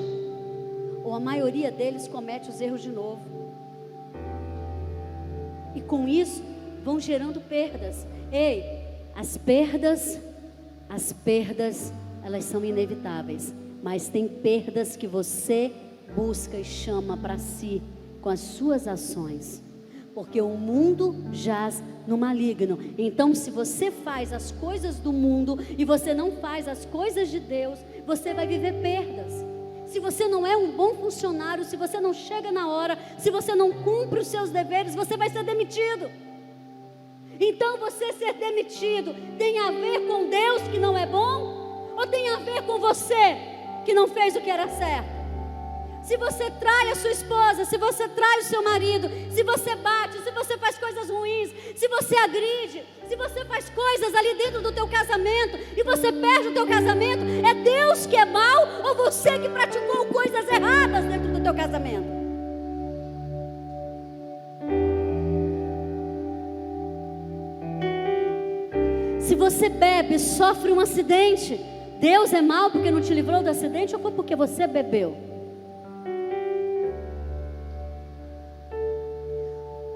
ou a maioria deles comete os erros de novo. E com isso vão gerando perdas. Ei, as perdas, elas são inevitáveis. Mas tem perdas que você busca e chama para si com as suas ações. Porque o mundo jaz no maligno. Então, se você faz as coisas do mundo e você não faz as coisas de Deus, você vai viver perdas. Se você não é um bom funcionário, se você não chega na hora, se você não cumpre os seus deveres, você vai ser demitido. Então, você ser demitido tem a ver com Deus que não é bom? Ou tem a ver com você que não fez o que era certo? Se você trai a sua esposa, se você trai o seu marido, se você bate, se você faz coisas ruins, se você agride, se você faz coisas ali dentro do teu casamento e você perde o teu casamento, é Deus que é mau ou você que praticou coisas erradas dentro do teu casamento? Se você bebe, sofre um acidente, Deus é mau porque não te livrou do acidente ou foi porque você bebeu?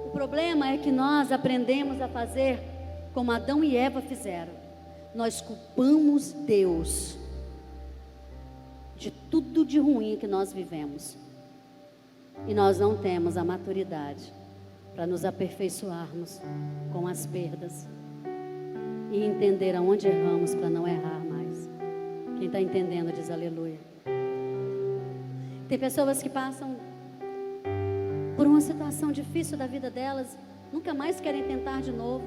O problema é que nós aprendemos a fazer como Adão e Eva fizeram. Nós culpamos Deus de tudo de ruim que nós vivemos. E nós não temos a maturidade para nos aperfeiçoarmos com as perdas. e entender aonde erramos para não errar mais. Quem está entendendo diz aleluia. Tem pessoas que passam por uma situação difícil da vida delas, nunca mais querem tentar de novo.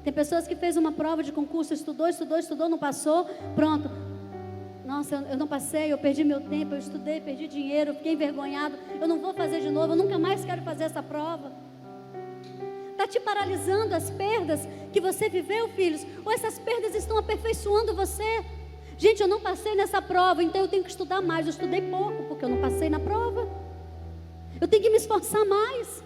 Tem pessoas que fez uma prova de concurso, estudou, não passou, pronto. Nossa, eu não passei, eu perdi meu tempo, eu estudei, perdi dinheiro, fiquei envergonhado, eu não vou fazer de novo, eu nunca mais quero fazer essa prova. Está te paralisando as perdas que você viveu, filhos? Ou essas perdas estão aperfeiçoando você? Gente, eu não passei nessa prova, então eu tenho que estudar mais. Eu estudei pouco, porque eu não passei na prova. Eu tenho que me esforçar mais.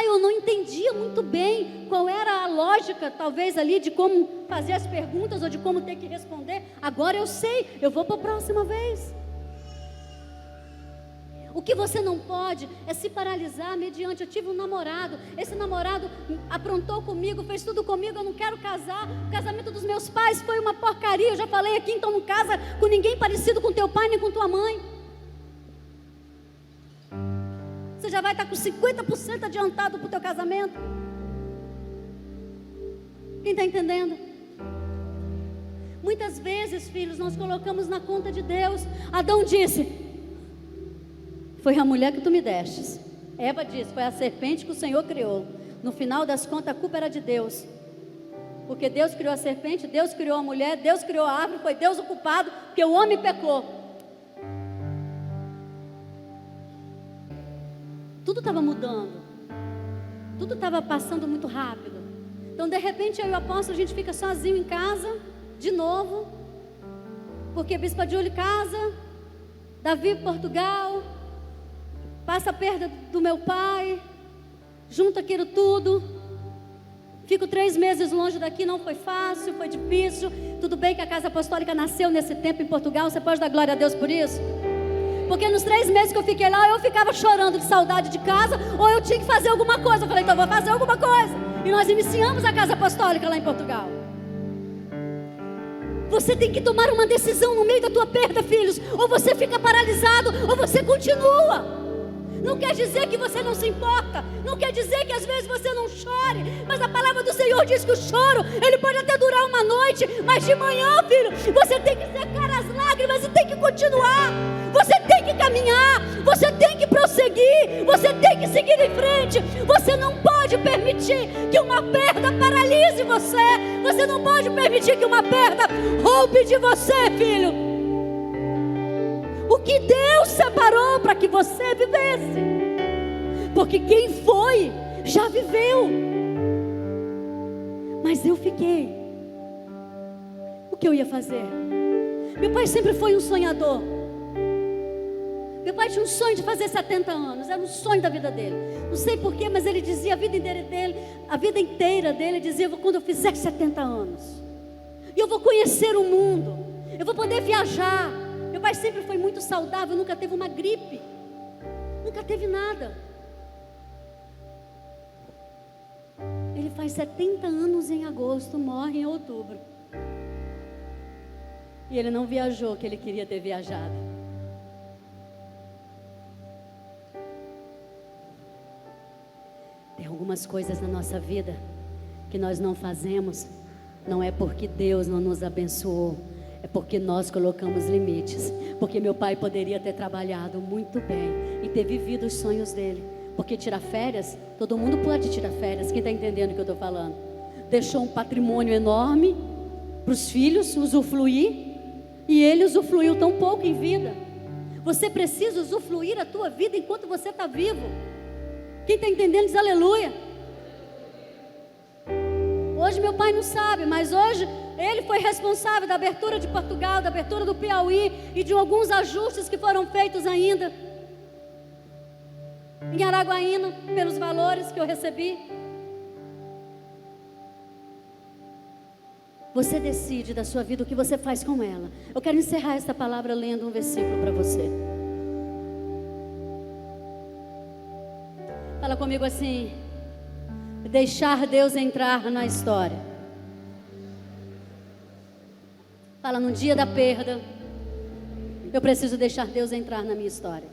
Eu não entendia muito bem qual era a lógica, talvez ali, de como fazer as perguntas ou de como ter que responder. Agora eu sei, eu vou para a próxima vez. O que você não pode é se paralisar mediante. Eu tive um namorado, esse namorado aprontou comigo, fez tudo comigo, eu não quero casar. O casamento dos meus pais foi uma porcaria, eu já falei aqui, então não casa com ninguém parecido com teu pai nem com tua mãe. Você já vai estar com 50% adiantado para o teu casamento. Quem está entendendo? Muitas vezes, filhos, nós colocamos na conta de Deus. Adão disse: foi a mulher que tu me destes. Eva disse: foi a serpente que o Senhor criou. No final das contas, a culpa era de Deus. Porque Deus criou a serpente, Deus criou a mulher, Deus criou a árvore, foi Deus o culpado, porque o homem pecou. Tudo estava mudando. Tudo estava passando muito rápido. Então, de repente, eu e o apóstolo, a gente fica sozinho em casa, de novo. Porque a Bispa Júlia casa, Davi Portugal, passa a perda do meu pai, junta aquilo tudo. Fico 3 meses longe daqui, não foi fácil, foi difícil. Tudo bem que a Casa Apostólica nasceu nesse tempo em Portugal, você pode dar glória a Deus por isso? Porque nos 3 meses que eu fiquei lá, eu ficava chorando de saudade de casa, ou eu tinha que fazer alguma coisa. Eu falei, então eu vou fazer alguma coisa. E nós iniciamos a Casa Apostólica lá em Portugal. Você tem que tomar uma decisão no meio da tua perda, filhos. Ou você fica paralisado, ou você continua. Não quer dizer que você não se importa, não quer dizer que às vezes você não chore, mas a palavra do Senhor diz que o choro, ele pode até durar uma noite, mas de manhã, filho, você tem que secar as lágrimas e tem que continuar, você tem que caminhar, você tem que prosseguir, você tem que seguir em frente. Você não pode permitir que uma perda paralise você, você não pode permitir que uma perda roube de você, filho. O que Deus separou para que você vivesse, porque quem foi, já viveu. Mas eu fiquei. O que eu ia fazer? Meu pai sempre foi um sonhador. Meu pai tinha um sonho de fazer 70 anos, era um sonho da vida dele. Não sei porquê, mas ele dizia a vida inteira dele, dizia: quando eu fizer 70 anos, e eu vou conhecer o mundo, eu vou poder viajar. Meu pai sempre foi muito saudável, nunca teve uma gripe, nunca teve nada. Ele faz 70 anos em agosto, morre em outubro. E ele não viajou, que ele queria ter viajado. Tem algumas coisas na nossa vida que nós não fazemos, não é porque Deus não nos abençoou, é porque nós colocamos limites. Porque meu pai poderia ter trabalhado muito bem e ter vivido os sonhos dele. Porque tirar férias, todo mundo pode tirar férias. Quem está entendendo o que eu estou falando? Deixou um patrimônio enorme para os filhos usufruir, e ele usufruiu tão pouco em vida. Você precisa usufruir a tua vida enquanto você está vivo. Quem está entendendo diz aleluia. Hoje meu pai não sabe, mas hoje ele foi responsável da abertura de Portugal, da abertura do Piauí e de alguns ajustes que foram feitos ainda em Araguaína, pelos valores que eu recebi. Você decide da sua vida o que você faz com ela. Eu quero encerrar esta palavra lendo um versículo para você. Fala comigo assim: deixar Deus entrar na história. Fala, no dia da perda, eu preciso deixar Deus entrar na minha história.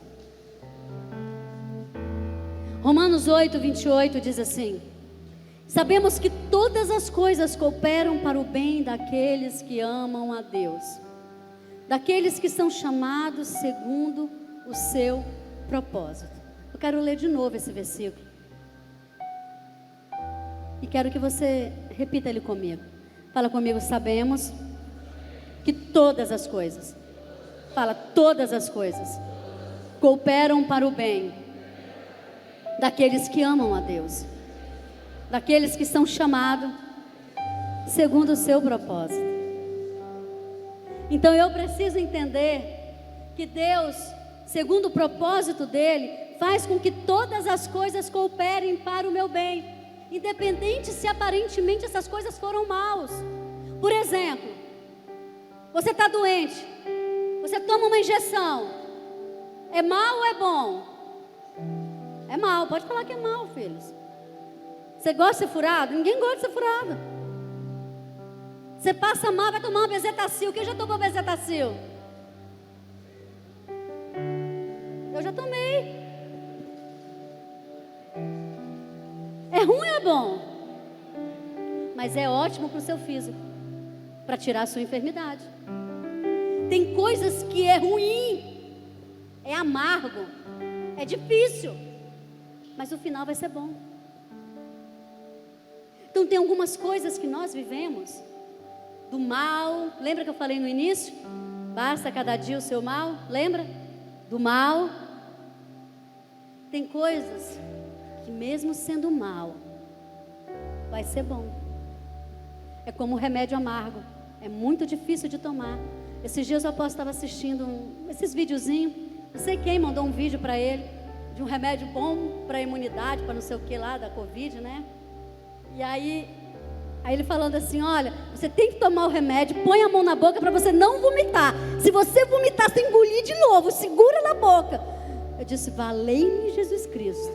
Romanos 8, 28 diz assim: Sabemos que todas as coisas cooperam para o bem daqueles que amam a Deus, daqueles que são chamados segundo o seu propósito. Eu quero ler de novo esse versículo. E quero que você repita ele comigo. Fala comigo, sabemos que todas as coisas, fala, todas as coisas cooperam para o bem daqueles que amam a Deus, daqueles que são chamados segundo o seu propósito. Então eu preciso entender que Deus, segundo o propósito dele, faz com que todas as coisas cooperem para o meu bem, independente se aparentemente essas coisas foram maus. Por exemplo, você está doente, você toma uma injeção, é mal ou é bom? É mal, pode falar que é mal, filhos. Você gosta de ser furado? Ninguém gosta de ser furado. Você passa mal, vai tomar uma bezetacil. Quem já tomou bezetacil? Eu já tomei. É ruim ou é bom? Mas é ótimo para o seu físico, para tirar a sua enfermidade. Tem coisas que é ruim, é amargo, é difícil, mas o final vai ser bom. Então tem algumas coisas que nós vivemos do mal. Lembra que eu falei no início? Basta cada dia o seu mal. Lembra? Do mal. Tem coisas que mesmo sendo mal, vai ser bom. É como um remédio amargo. É muito difícil de tomar. Esses dias o apóstolo estava assistindo esses videozinhos. Não sei quem mandou um vídeo para ele de um remédio bom para a imunidade, para não sei o que lá da Covid, né? E aí ele falando assim, olha, você tem que tomar o remédio, põe a mão na boca para você não vomitar. Se você vomitar, você engolir de novo, segura na boca. Eu disse, valei-me Jesus Cristo.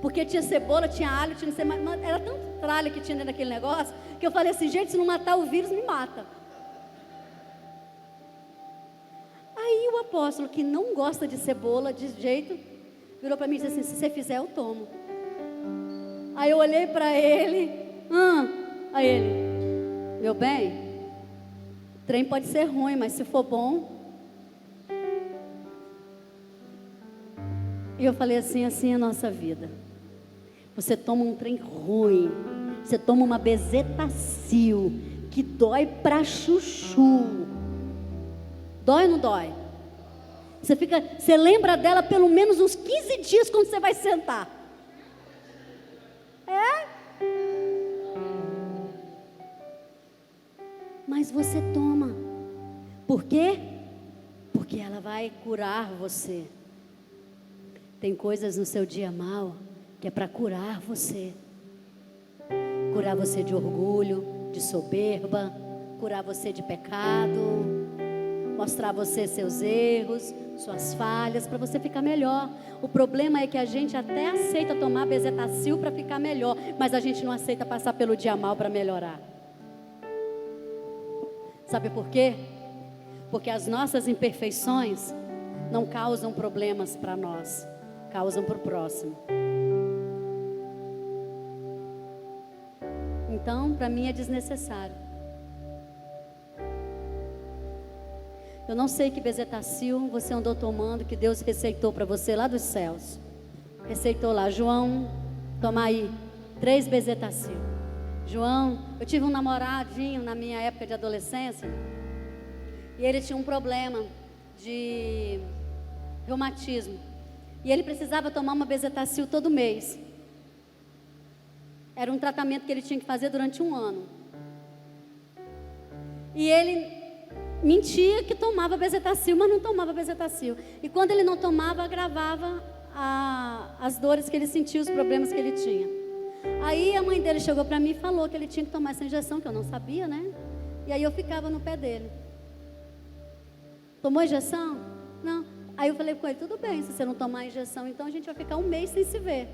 Porque tinha cebola, tinha alho, tinha não sei mais, era tanto tralha que tinha dentro daquele negócio, que eu falei assim, gente, se não matar o vírus, me mata. Aí o apóstolo, que não gosta de cebola de jeito, virou para mim e disse assim, se você fizer, eu tomo. Aí eu olhei para ele, aí ele, meu bem, o trem pode ser ruim, mas se for bom. E eu falei assim é a nossa vida. Você toma um trem ruim, você toma uma bezetacil, que dói pra chuchu. Dói ou não dói? Você lembra dela pelo menos uns 15 dias quando você vai sentar. É? Mas você toma. Por quê? Porque ela vai curar você. Tem coisas no seu dia mal que é para curar você. Curar você de orgulho, de soberba, curar você de pecado, mostrar a você seus erros, suas falhas, para você ficar melhor. O problema é que a gente até aceita tomar bezetacil para ficar melhor, mas a gente não aceita passar pelo dia mal para melhorar. Sabe por quê? Porque as nossas imperfeições não causam problemas para nós, causam para o próximo. Então, para mim é desnecessário. Eu não sei que bezetacil você andou tomando, que Deus receitou para você lá dos céus. Receitou lá, João, toma aí 3 bezetacil. João, eu tive um namoradinho na minha época de adolescência, e ele tinha um problema de reumatismo, e ele precisava tomar uma bezetacil todo mês. Era um tratamento que ele tinha que fazer durante 1 ano. E ele mentia que tomava bezetacil, mas não tomava bezetacil. E quando ele não tomava, agravava as dores que ele sentia, os problemas que ele tinha. Aí a mãe dele chegou para mim e falou que ele tinha que tomar essa injeção, que eu não sabia, né? E aí eu ficava no pé dele. Tomou injeção? Não. Aí eu falei com ele, tudo bem, se você não tomar a injeção, então a gente vai ficar 1 mês sem se ver.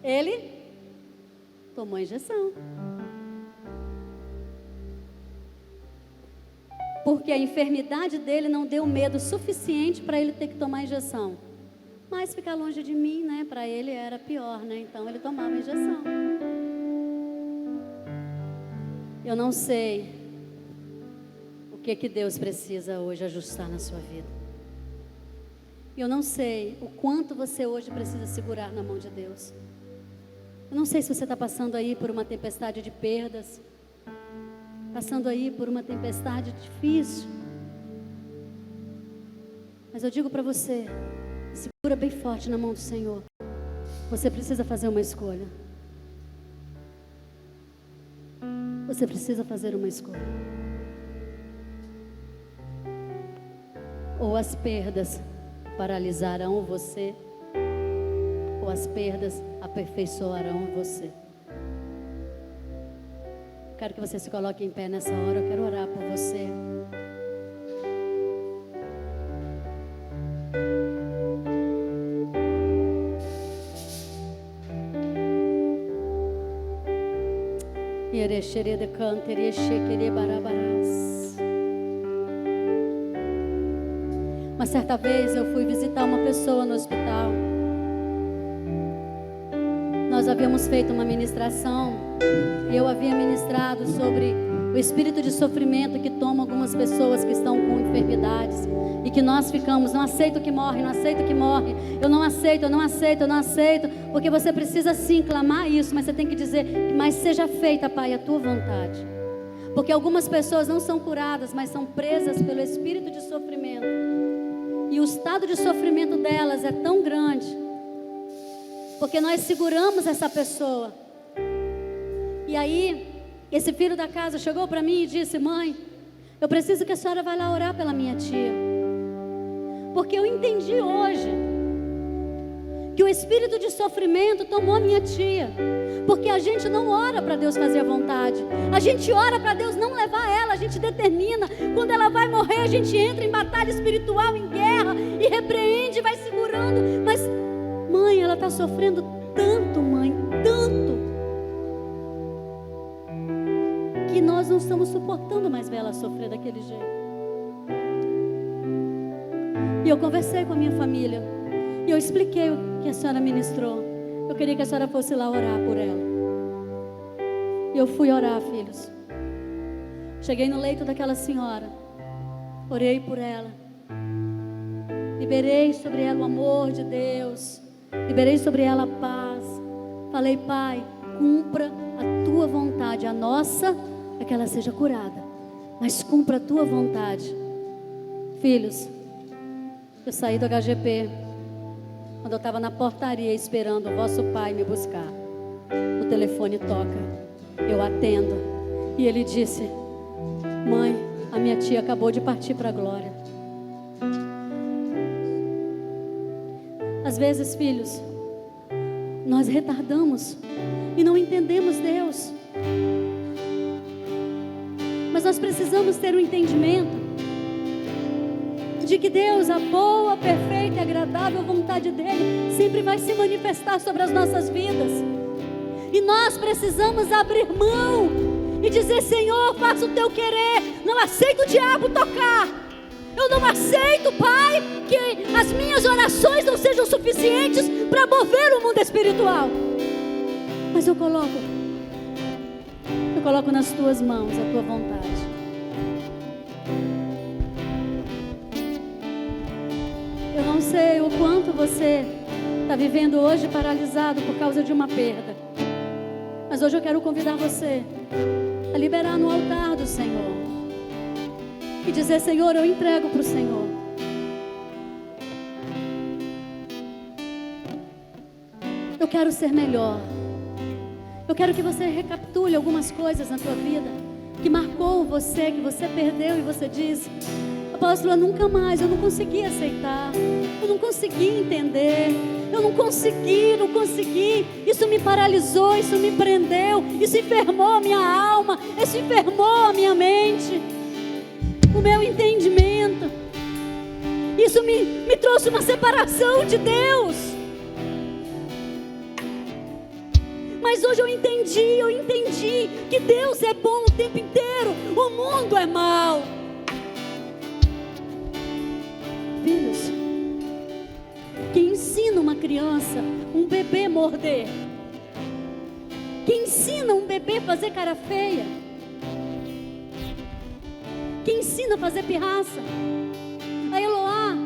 Ele tomou a injeção. Porque a enfermidade dele não deu medo suficiente para ele ter que tomar a injeção. Mas ficar longe de mim, né, para ele era pior, né? Então ele tomava a injeção. Eu não sei o que Deus precisa hoje ajustar na sua vida. Eu não sei o quanto você hoje precisa segurar na mão de Deus. Eu não sei se você está passando aí por uma tempestade de perdas, passando aí por uma tempestade difícil. Mas eu digo para você, segura bem forte na mão do Senhor. Você precisa fazer uma escolha. Você precisa fazer uma escolha. Ou as perdas paralisarão você, ou as perdas aperfeiçoarão você. Quero que você se coloque em pé nessa hora. Eu quero orar por você. Uma certa vez eu fui visitar uma pessoa no hospital. Nós havíamos feito uma ministração. Eu havia ministrado sobre o espírito de sofrimento que toma algumas pessoas que estão com enfermidades. E que nós ficamos, não aceito que morre, não aceito que morre. Eu não aceito, eu não aceito, eu não aceito. Porque você precisa sim clamar isso, mas você tem que dizer, mas seja feita, Pai, a tua vontade. Porque algumas pessoas não são curadas, mas são presas pelo espírito de sofrimento. E o estado de sofrimento delas é tão grande, porque nós seguramos essa pessoa. E aí, esse filho da casa chegou para mim e disse, mãe, eu preciso que a senhora vá lá orar pela minha tia. Porque eu entendi hoje que o espírito de sofrimento tomou a minha tia. Porque a gente não ora para Deus fazer a vontade. A gente ora para Deus não levar ela. A gente determina. Quando ela vai morrer, a gente entra em batalha espiritual, em guerra. E repreende, vai segurando. Mas, mãe, ela está sofrendo tanto, mãe, tanto. Que nós não estamos suportando mais ver ela sofrer daquele jeito. E eu conversei com a minha família. E eu expliquei o que a senhora ministrou. Eu queria que a senhora fosse lá orar por ela. E eu fui orar, filhos. Cheguei no leito daquela senhora. Orei por ela. Liberei sobre ela o amor de Deus. Liberei sobre ela a paz. Falei, Pai, cumpra a tua vontade. A nossa é que ela seja curada. Mas cumpra a tua vontade. Filhos, eu saí do HGP. Quando eu estava na portaria esperando o vosso pai me buscar, o telefone toca, eu atendo, e ele disse, mãe, a minha tia acabou de partir para a glória. Às vezes, filhos, nós retardamos e não entendemos Deus, mas nós precisamos ter um entendimento de que Deus, a boa, perfeita e agradável vontade dEle, sempre vai se manifestar sobre as nossas vidas. E nós precisamos abrir mão e dizer, Senhor, faça o teu querer. Não aceito o diabo tocar. Eu não aceito, Pai, que as minhas orações não sejam suficientes para mover o mundo espiritual. Mas eu coloco nas tuas mãos a tua vontade. Eu não sei o quanto você está vivendo hoje paralisado por causa de uma perda. Mas hoje eu quero convidar você a liberar no altar do Senhor. E dizer, Senhor, eu entrego para o Senhor. Eu quero ser melhor. Eu quero que você recapitule algumas coisas na tua vida que marcou você, que você perdeu e você disse, apóstola, nunca mais, eu não consegui aceitar, eu não consegui entender, eu não consegui, isso me paralisou, isso me prendeu, isso enfermou a minha alma, isso enfermou a minha mente, o meu entendimento, isso me trouxe uma separação de Deus. Mas hoje eu entendi que Deus é bom o tempo inteiro, o mundo é mau. Filhos, que ensina uma criança, um bebê morder, que ensina um bebê a fazer cara feia, que ensina a fazer pirraça. A Eloá,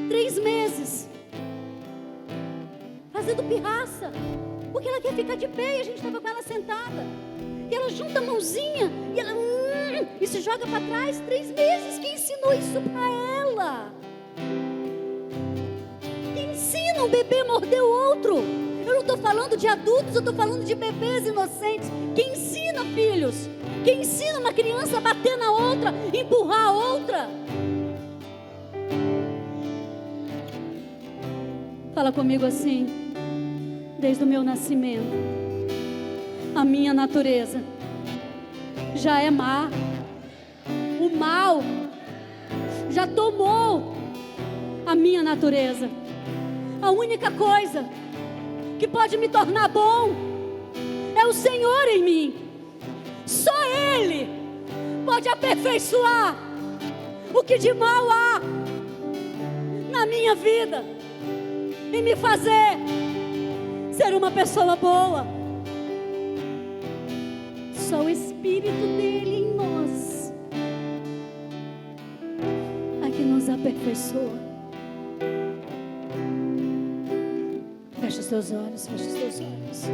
3 meses, fazendo pirraça, porque ela quer ficar de pé, e a gente estava com ela sentada, e ela junta a mãozinha, e ela e se joga para trás. 3 meses, quem ensinou isso para ela? Quem ensina um bebê a morder o outro? Eu não estou falando de adultos, eu estou falando de bebês inocentes. Quem ensina, filhos? Quem ensina uma criança a bater na outra, empurrar a outra? Fala comigo assim: desde o meu nascimento, a minha natureza já é má. O mal já tomou a minha natureza. A única coisa que pode me tornar bom é o Senhor em mim. Só Ele pode aperfeiçoar o que de mal há na minha vida e me fazer ser uma pessoa boa. Só o Espírito dele em nós é que nos aperfeiçoa. Fecha os teus olhos, fecha os teus olhos.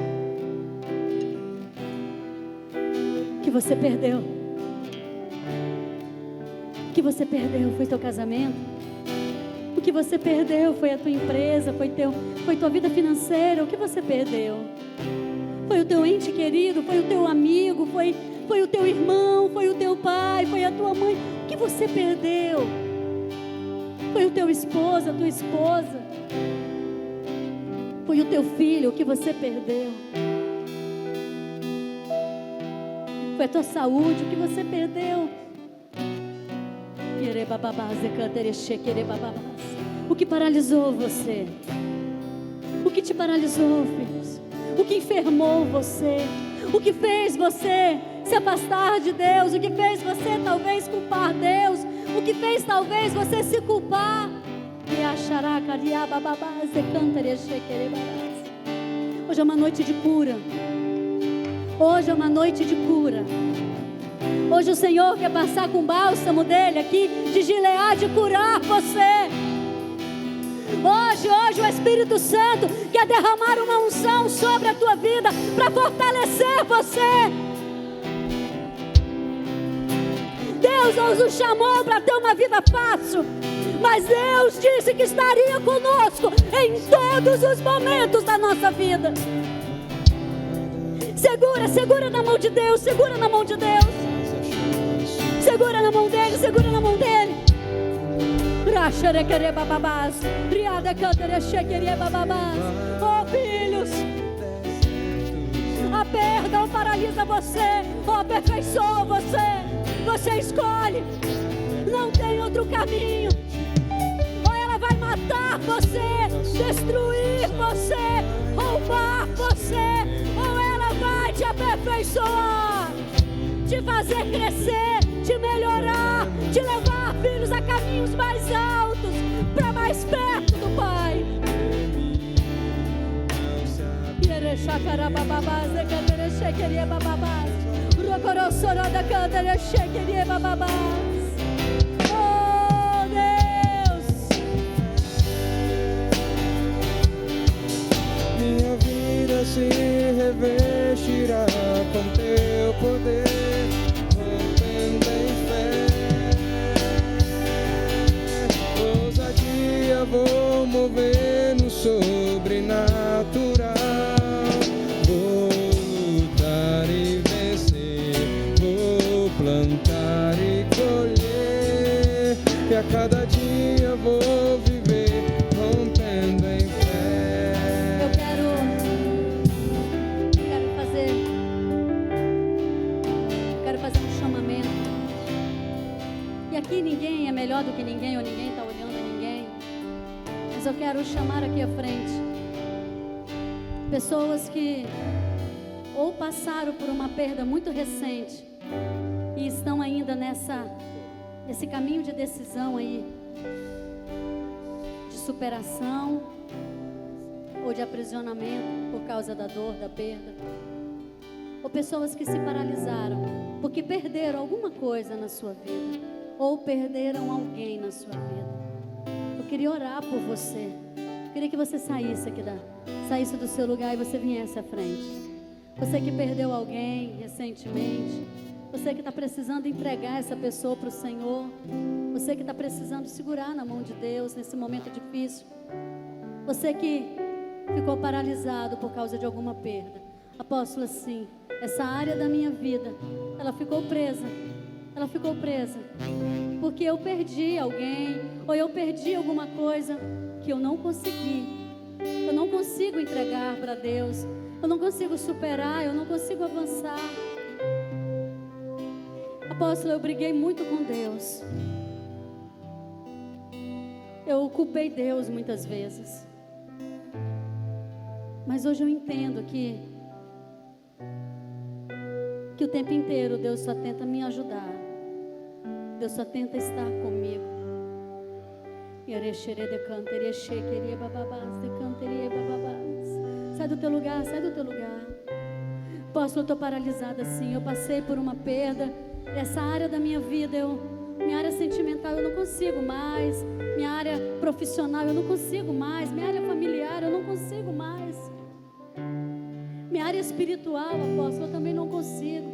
O que você perdeu? O que você perdeu foi teu casamento? O que você perdeu foi a tua empresa, foi tua vida financeira? O que você perdeu? Foi o teu ente querido, foi o teu amigo, foi o teu irmão, foi o teu pai, foi a tua mãe. O que você perdeu? Foi o teu esposo, a tua esposa, foi o teu filho. O que você perdeu? Foi a tua saúde. O que você perdeu? O que paralisou você? O que te paralisou, filhos? O que enfermou você? O que fez você se afastar de Deus? O que fez você talvez culpar Deus? O que fez talvez você se culpar? Hoje é uma noite de cura. Hoje é uma noite de cura. Hoje o Senhor quer passar com o bálsamo dele aqui de Gileade e curar você. Hoje o Espírito Santo quer derramar uma unção sobre a tua vida para fortalecer você. Deus não nos chamou para ter uma vida fácil, mas Deus disse que estaria conosco em todos os momentos da nossa vida. Segura na mão de Deus, segura na mão de Deus. Segura na mão dele, segura na mão dele. Oh, filhos, a perda ou paralisa você, ou aperfeiçoa você. Você escolhe, não tem outro caminho. Ou ela vai matar você, destruir você, roubar você, ou ela vai te aperfeiçoar, te fazer crescer, te melhorar, te levar, filhos, a caminhos mais altos, para mais perto do Pai. Oh, Deus, minha vida se revestirá com teu poder, rompendo em fé. Ousadia vou mover no sobrenatural. Vou lutar e vencer, vou plantar e colher, e a cada dia vou viver rompendo em fé. eu quero fazer um chamamento. E aqui ninguém é melhor do que ninguém, ou ninguém está olhando a ninguém. Mas eu quero chamar aqui à frente pessoas que ou passaram por uma perda muito recente e estão ainda nesse caminho de decisão aí, de superação ou de aprisionamento por causa da dor, da perda. Ou pessoas que se paralisaram porque perderam alguma coisa na sua vida, ou perderam alguém na sua vida. Eu queria orar por você. Eu queria que você saísse do seu lugar e você viesse à frente. Você que perdeu alguém recentemente, você que está precisando entregar essa pessoa para o Senhor, você que está precisando segurar na mão de Deus nesse momento difícil, você que ficou paralisado por causa de alguma perda. Apóstolo, assim, essa área da minha vida, ela ficou presa, porque eu perdi alguém, ou eu perdi alguma coisa que eu não consegui. Eu não consigo entregar para Deus, eu não consigo superar, eu não consigo avançar. Apóstolo, eu briguei muito com Deus. Eu culpei Deus muitas vezes. Mas hoje eu entendo que o tempo inteiro Deus só tenta me ajudar. Deus só tenta estar comigo. Sai do teu lugar, sai do teu lugar. Apóstolo, eu estou paralisada assim. Eu passei por uma perda. Essa área da minha vida, minha área sentimental eu não consigo mais. Minha área profissional eu não consigo mais. Minha área familiar eu não consigo mais. Minha área espiritual, apóstolo, eu também não consigo.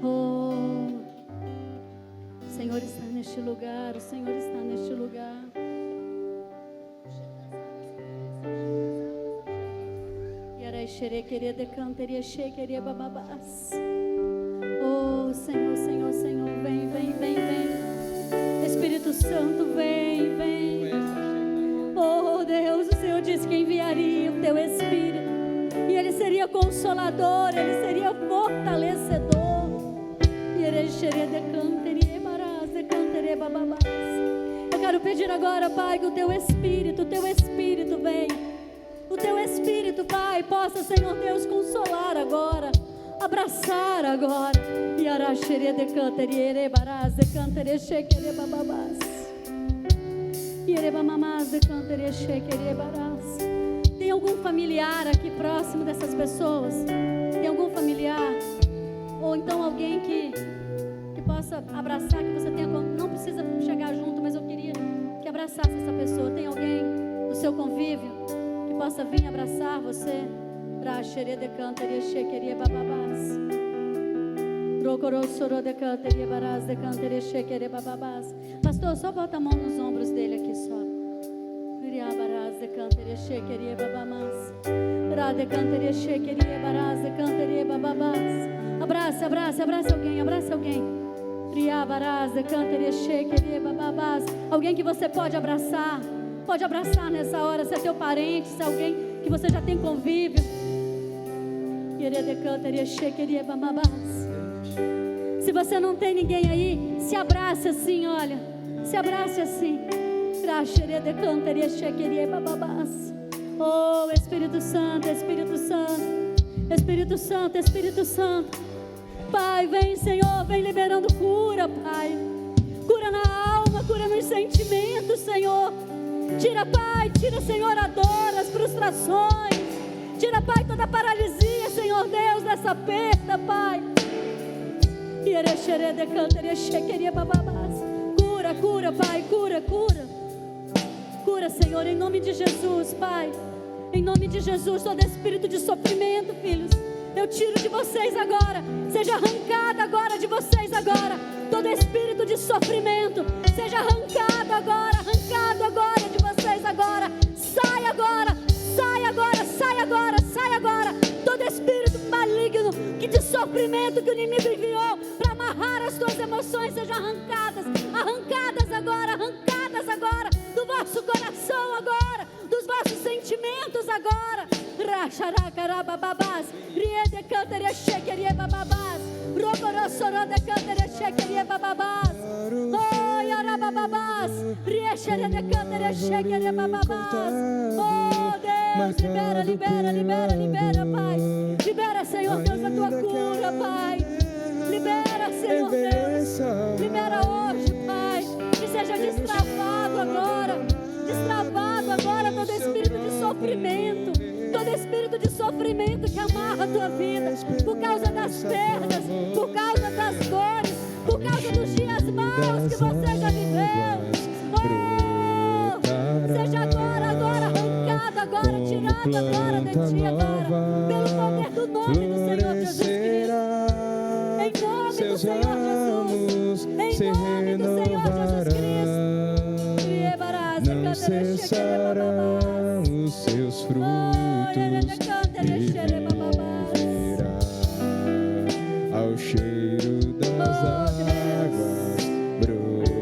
Oh, o Senhor está neste lugar, o Senhor está neste lugar. Oh, Senhor, Senhor, Senhor, vem, vem, vem, vem. Espírito Santo, vem, vem. Oh, Deus, o Senhor disse que enviaria o teu Espírito, e Ele seria consolador, Ele seria fortalecedor. Eu quero pedir agora, Pai, que o teu Espírito vem. O teu Espírito, Pai, possa, Senhor Deus, consolar agora, abraçar agora. Tem algum familiar aqui próximo dessas pessoas? Tem algum familiar? Ou então alguém que possa abraçar, que você tenha, não precisa chegar junto, mas eu queria que abraçasse essa pessoa. Tem alguém do seu convívio que possa vir abraçar você? Pastor, só bota a mão nos ombros dele aqui só. Abraça, abraça, abraça alguém, abraça alguém. Alguém que você pode abraçar nessa hora, se é teu parente, se é alguém que você já tem convívio. Se você não tem ninguém aí, se abrace assim, olha, se abrace assim. Oh, Espírito Santo, Espírito Santo, Espírito Santo, Espírito Santo. Pai, vem, Senhor, vem liberando cura, Pai. Cura na alma, cura nos sentimentos, Senhor. Tira, Pai, tira, Senhor, a dor, as frustrações. Tira, Pai, toda a paralisia, Senhor Deus, dessa perda, Pai. Cura, cura, Pai, cura, cura. Cura, Senhor, em nome de Jesus, Pai. Em nome de Jesus, todo espírito de sofrimento, filhos, eu tiro de vocês agora. Seja arrancado agora de vocês agora. Todo espírito de sofrimento, seja arrancado agora de vocês agora. Sai agora, sai agora, sai agora, sai agora. Todo espírito maligno que de sofrimento que o inimigo enviou para amarrar as tuas emoções, sejam arrancadas, arrancadas agora do vosso coração agora, dos vossos sentimentos agora. Racharacarabababás, riede cantere chequerie bababás, rocorossorode cantere chequerie bababás. Oh, yarababás. bababás. Riechere de cantere, cheguere bababás. Oh Deus, libera, libera, libera, libera, Pai. Libera, Senhor Deus, a tua cura, Pai. Libera, Senhor Deus. Libera hoje, Pai. Que seja destravado agora. Destravado agora todo espírito de sofrimento. Todo espírito de sofrimento que amarra a tua vida. Por causa das perdas. Por causa das dores. Por causa dos dias maus que você já viveu. Oh, seja agora arrancado, agora tirado agora de ti agora. Pelo poder do nome do Senhor Jesus Cristo. Em nome do Senhor Jesus. Em nome do Senhor Jesus Cristo. Não cessarão os seus frutos e viverá ao cheiro das águas, brotará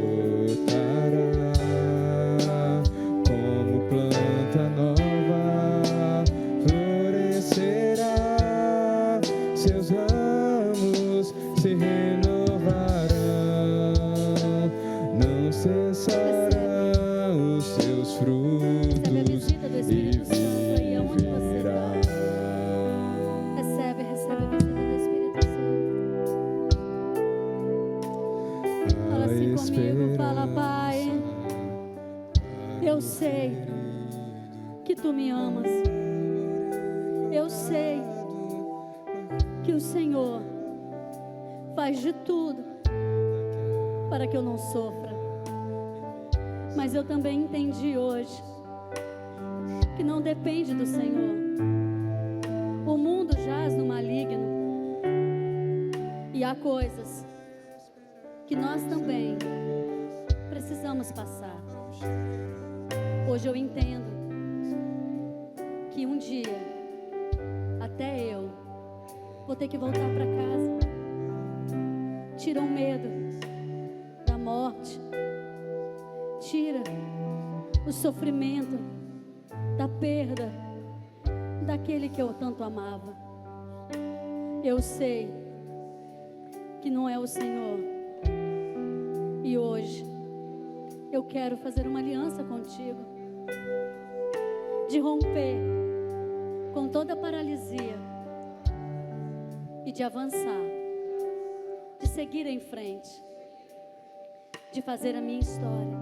como planta nova, florescerá, seus ramos se renovarão, não cessarão os seus frutos e viverá. Recebe a visita do Espírito Santo. Fala assim comigo, fala, Pai, eu sei que Tu me amas. Eu sei que o Senhor faz de tudo para que eu não sofra. Mas eu também entendi hoje que não depende do Senhor. O mundo jaz no maligno e há coisas que nós também precisamos passar. Hoje eu entendo que um dia até eu vou ter que voltar para casa. Tira o medo da morte. Tira o sofrimento da perda daquele que eu tanto amava. Eu sei que não é o Senhor. E hoje eu quero fazer uma aliança contigo, de romper com toda a paralisia e de avançar, de seguir em frente, de fazer a minha história.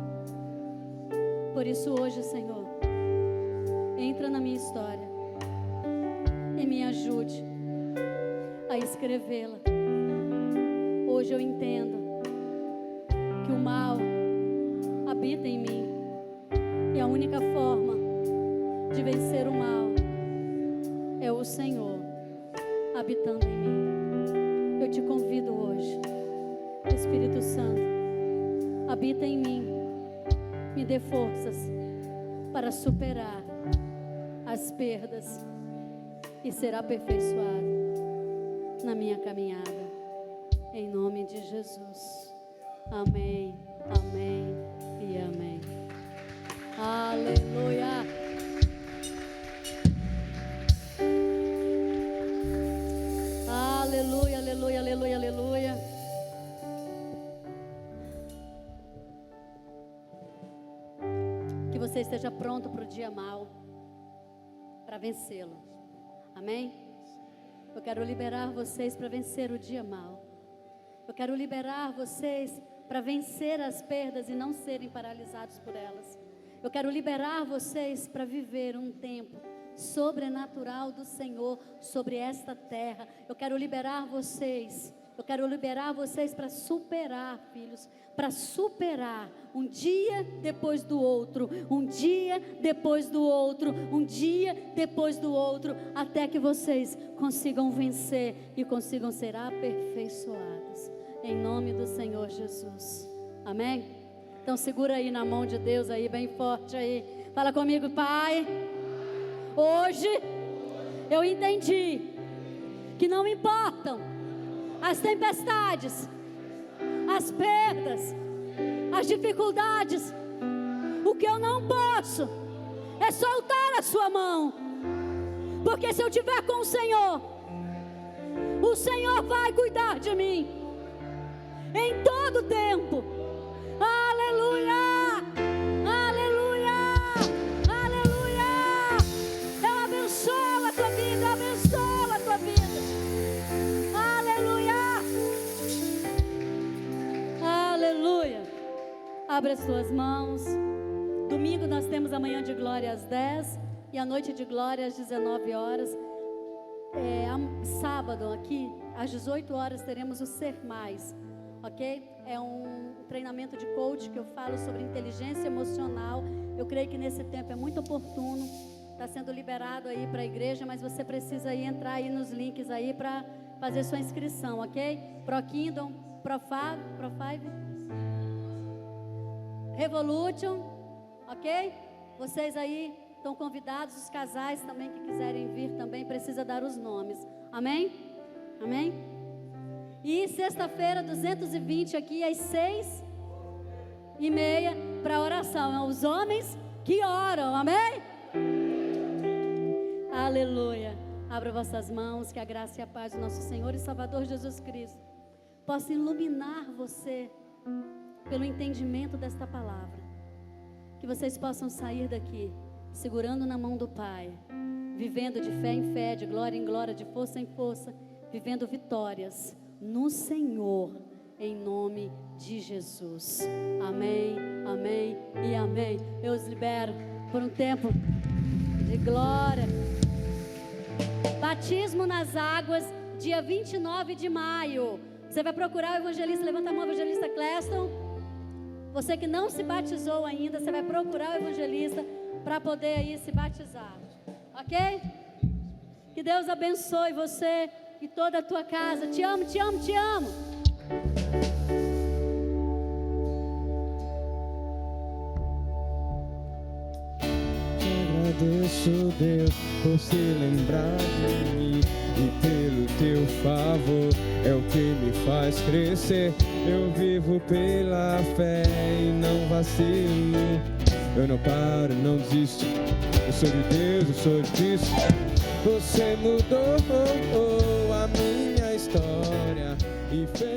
Por isso hoje, Senhor, entra na minha história e me ajude a escrevê-la. Hoje eu entendo que o mal habita em mim e a única forma de vencer o mal é o Senhor habitando em mim. Eu te convido hoje, Espírito Santo, habita em mim, me dê forças para superar as perdas e ser aperfeiçoado na minha caminhada, em nome de Jesus. Amém, amém e amém. Aleluia. Aleluia, aleluia, aleluia, aleluia. Que você esteja pronto para o dia mau, para vencê-lo. Amém? Eu quero liberar vocês para vencer o dia mau. Eu quero liberar vocês para vencer as perdas e não serem paralisados por elas. Eu quero liberar vocês para viver um tempo sobrenatural do Senhor sobre esta terra. Eu quero liberar vocês. Eu quero liberar vocês para superar, filhos, para superar um dia depois do outro, um dia depois do outro, um dia depois do outro, até que vocês consigam vencer e consigam ser aperfeiçoados, em nome do Senhor Jesus. Amém? Então segura aí na mão de Deus aí, bem forte aí. Fala comigo, Pai. Hoje eu entendi que não importam as tempestades, as perdas, as dificuldades. O que eu não posso é soltar a sua mão, porque se eu estiver com o Senhor vai cuidar de mim em todo tempo. Aleluia. Aleluia! Aleluia! Aleluia! Eu abençoo a tua vida, eu abençoo a tua vida. Aleluia! Aleluia! Abre as tuas mãos. Domingo nós temos a manhã de glória às 10 e a noite de glória às 19 horas. Sábado aqui, às 18 horas, teremos o Ser Mais, ok? É um treinamento de coach que eu falo sobre inteligência emocional. Eu creio que nesse tempo é muito oportuno. Está sendo liberado aí para a igreja, mas você precisa aí entrar aí nos links aí para fazer sua inscrição, ok? ProKingdom, Pro5, Revolution, ok? Vocês aí estão convidados, os casais também que quiserem vir também, precisa dar os nomes, amém? Amém? E sexta-feira, 220 aqui, às 6:30, para oração, é os homens que oram, amém? Aleluia, abra vossas mãos, que a graça e a paz do nosso Senhor e Salvador Jesus Cristo possa iluminar você pelo entendimento desta palavra, que vocês possam sair daqui segurando na mão do Pai, vivendo de fé em fé, de glória em glória, de força em força, vivendo vitórias no Senhor, em nome de Jesus. Amém, amém e amém. Eu os libero por um tempo de glória. Batismo nas águas, dia 29 de maio. Você vai procurar o evangelista, levanta a mão, evangelista Cleston. Você que não se batizou ainda, você vai procurar o evangelista para poder aí se batizar, ok? Que Deus abençoe você e toda a tua casa. Te amo, te amo, te amo. Te agradeço, Deus, por se lembrar de mim e pelo teu favor é o que me faz crescer. Eu vivo pela fé e não vacilo. Eu não paro, não desisto. Eu sou de Deus, eu sou de Cristo. Você mudou a minha história e fez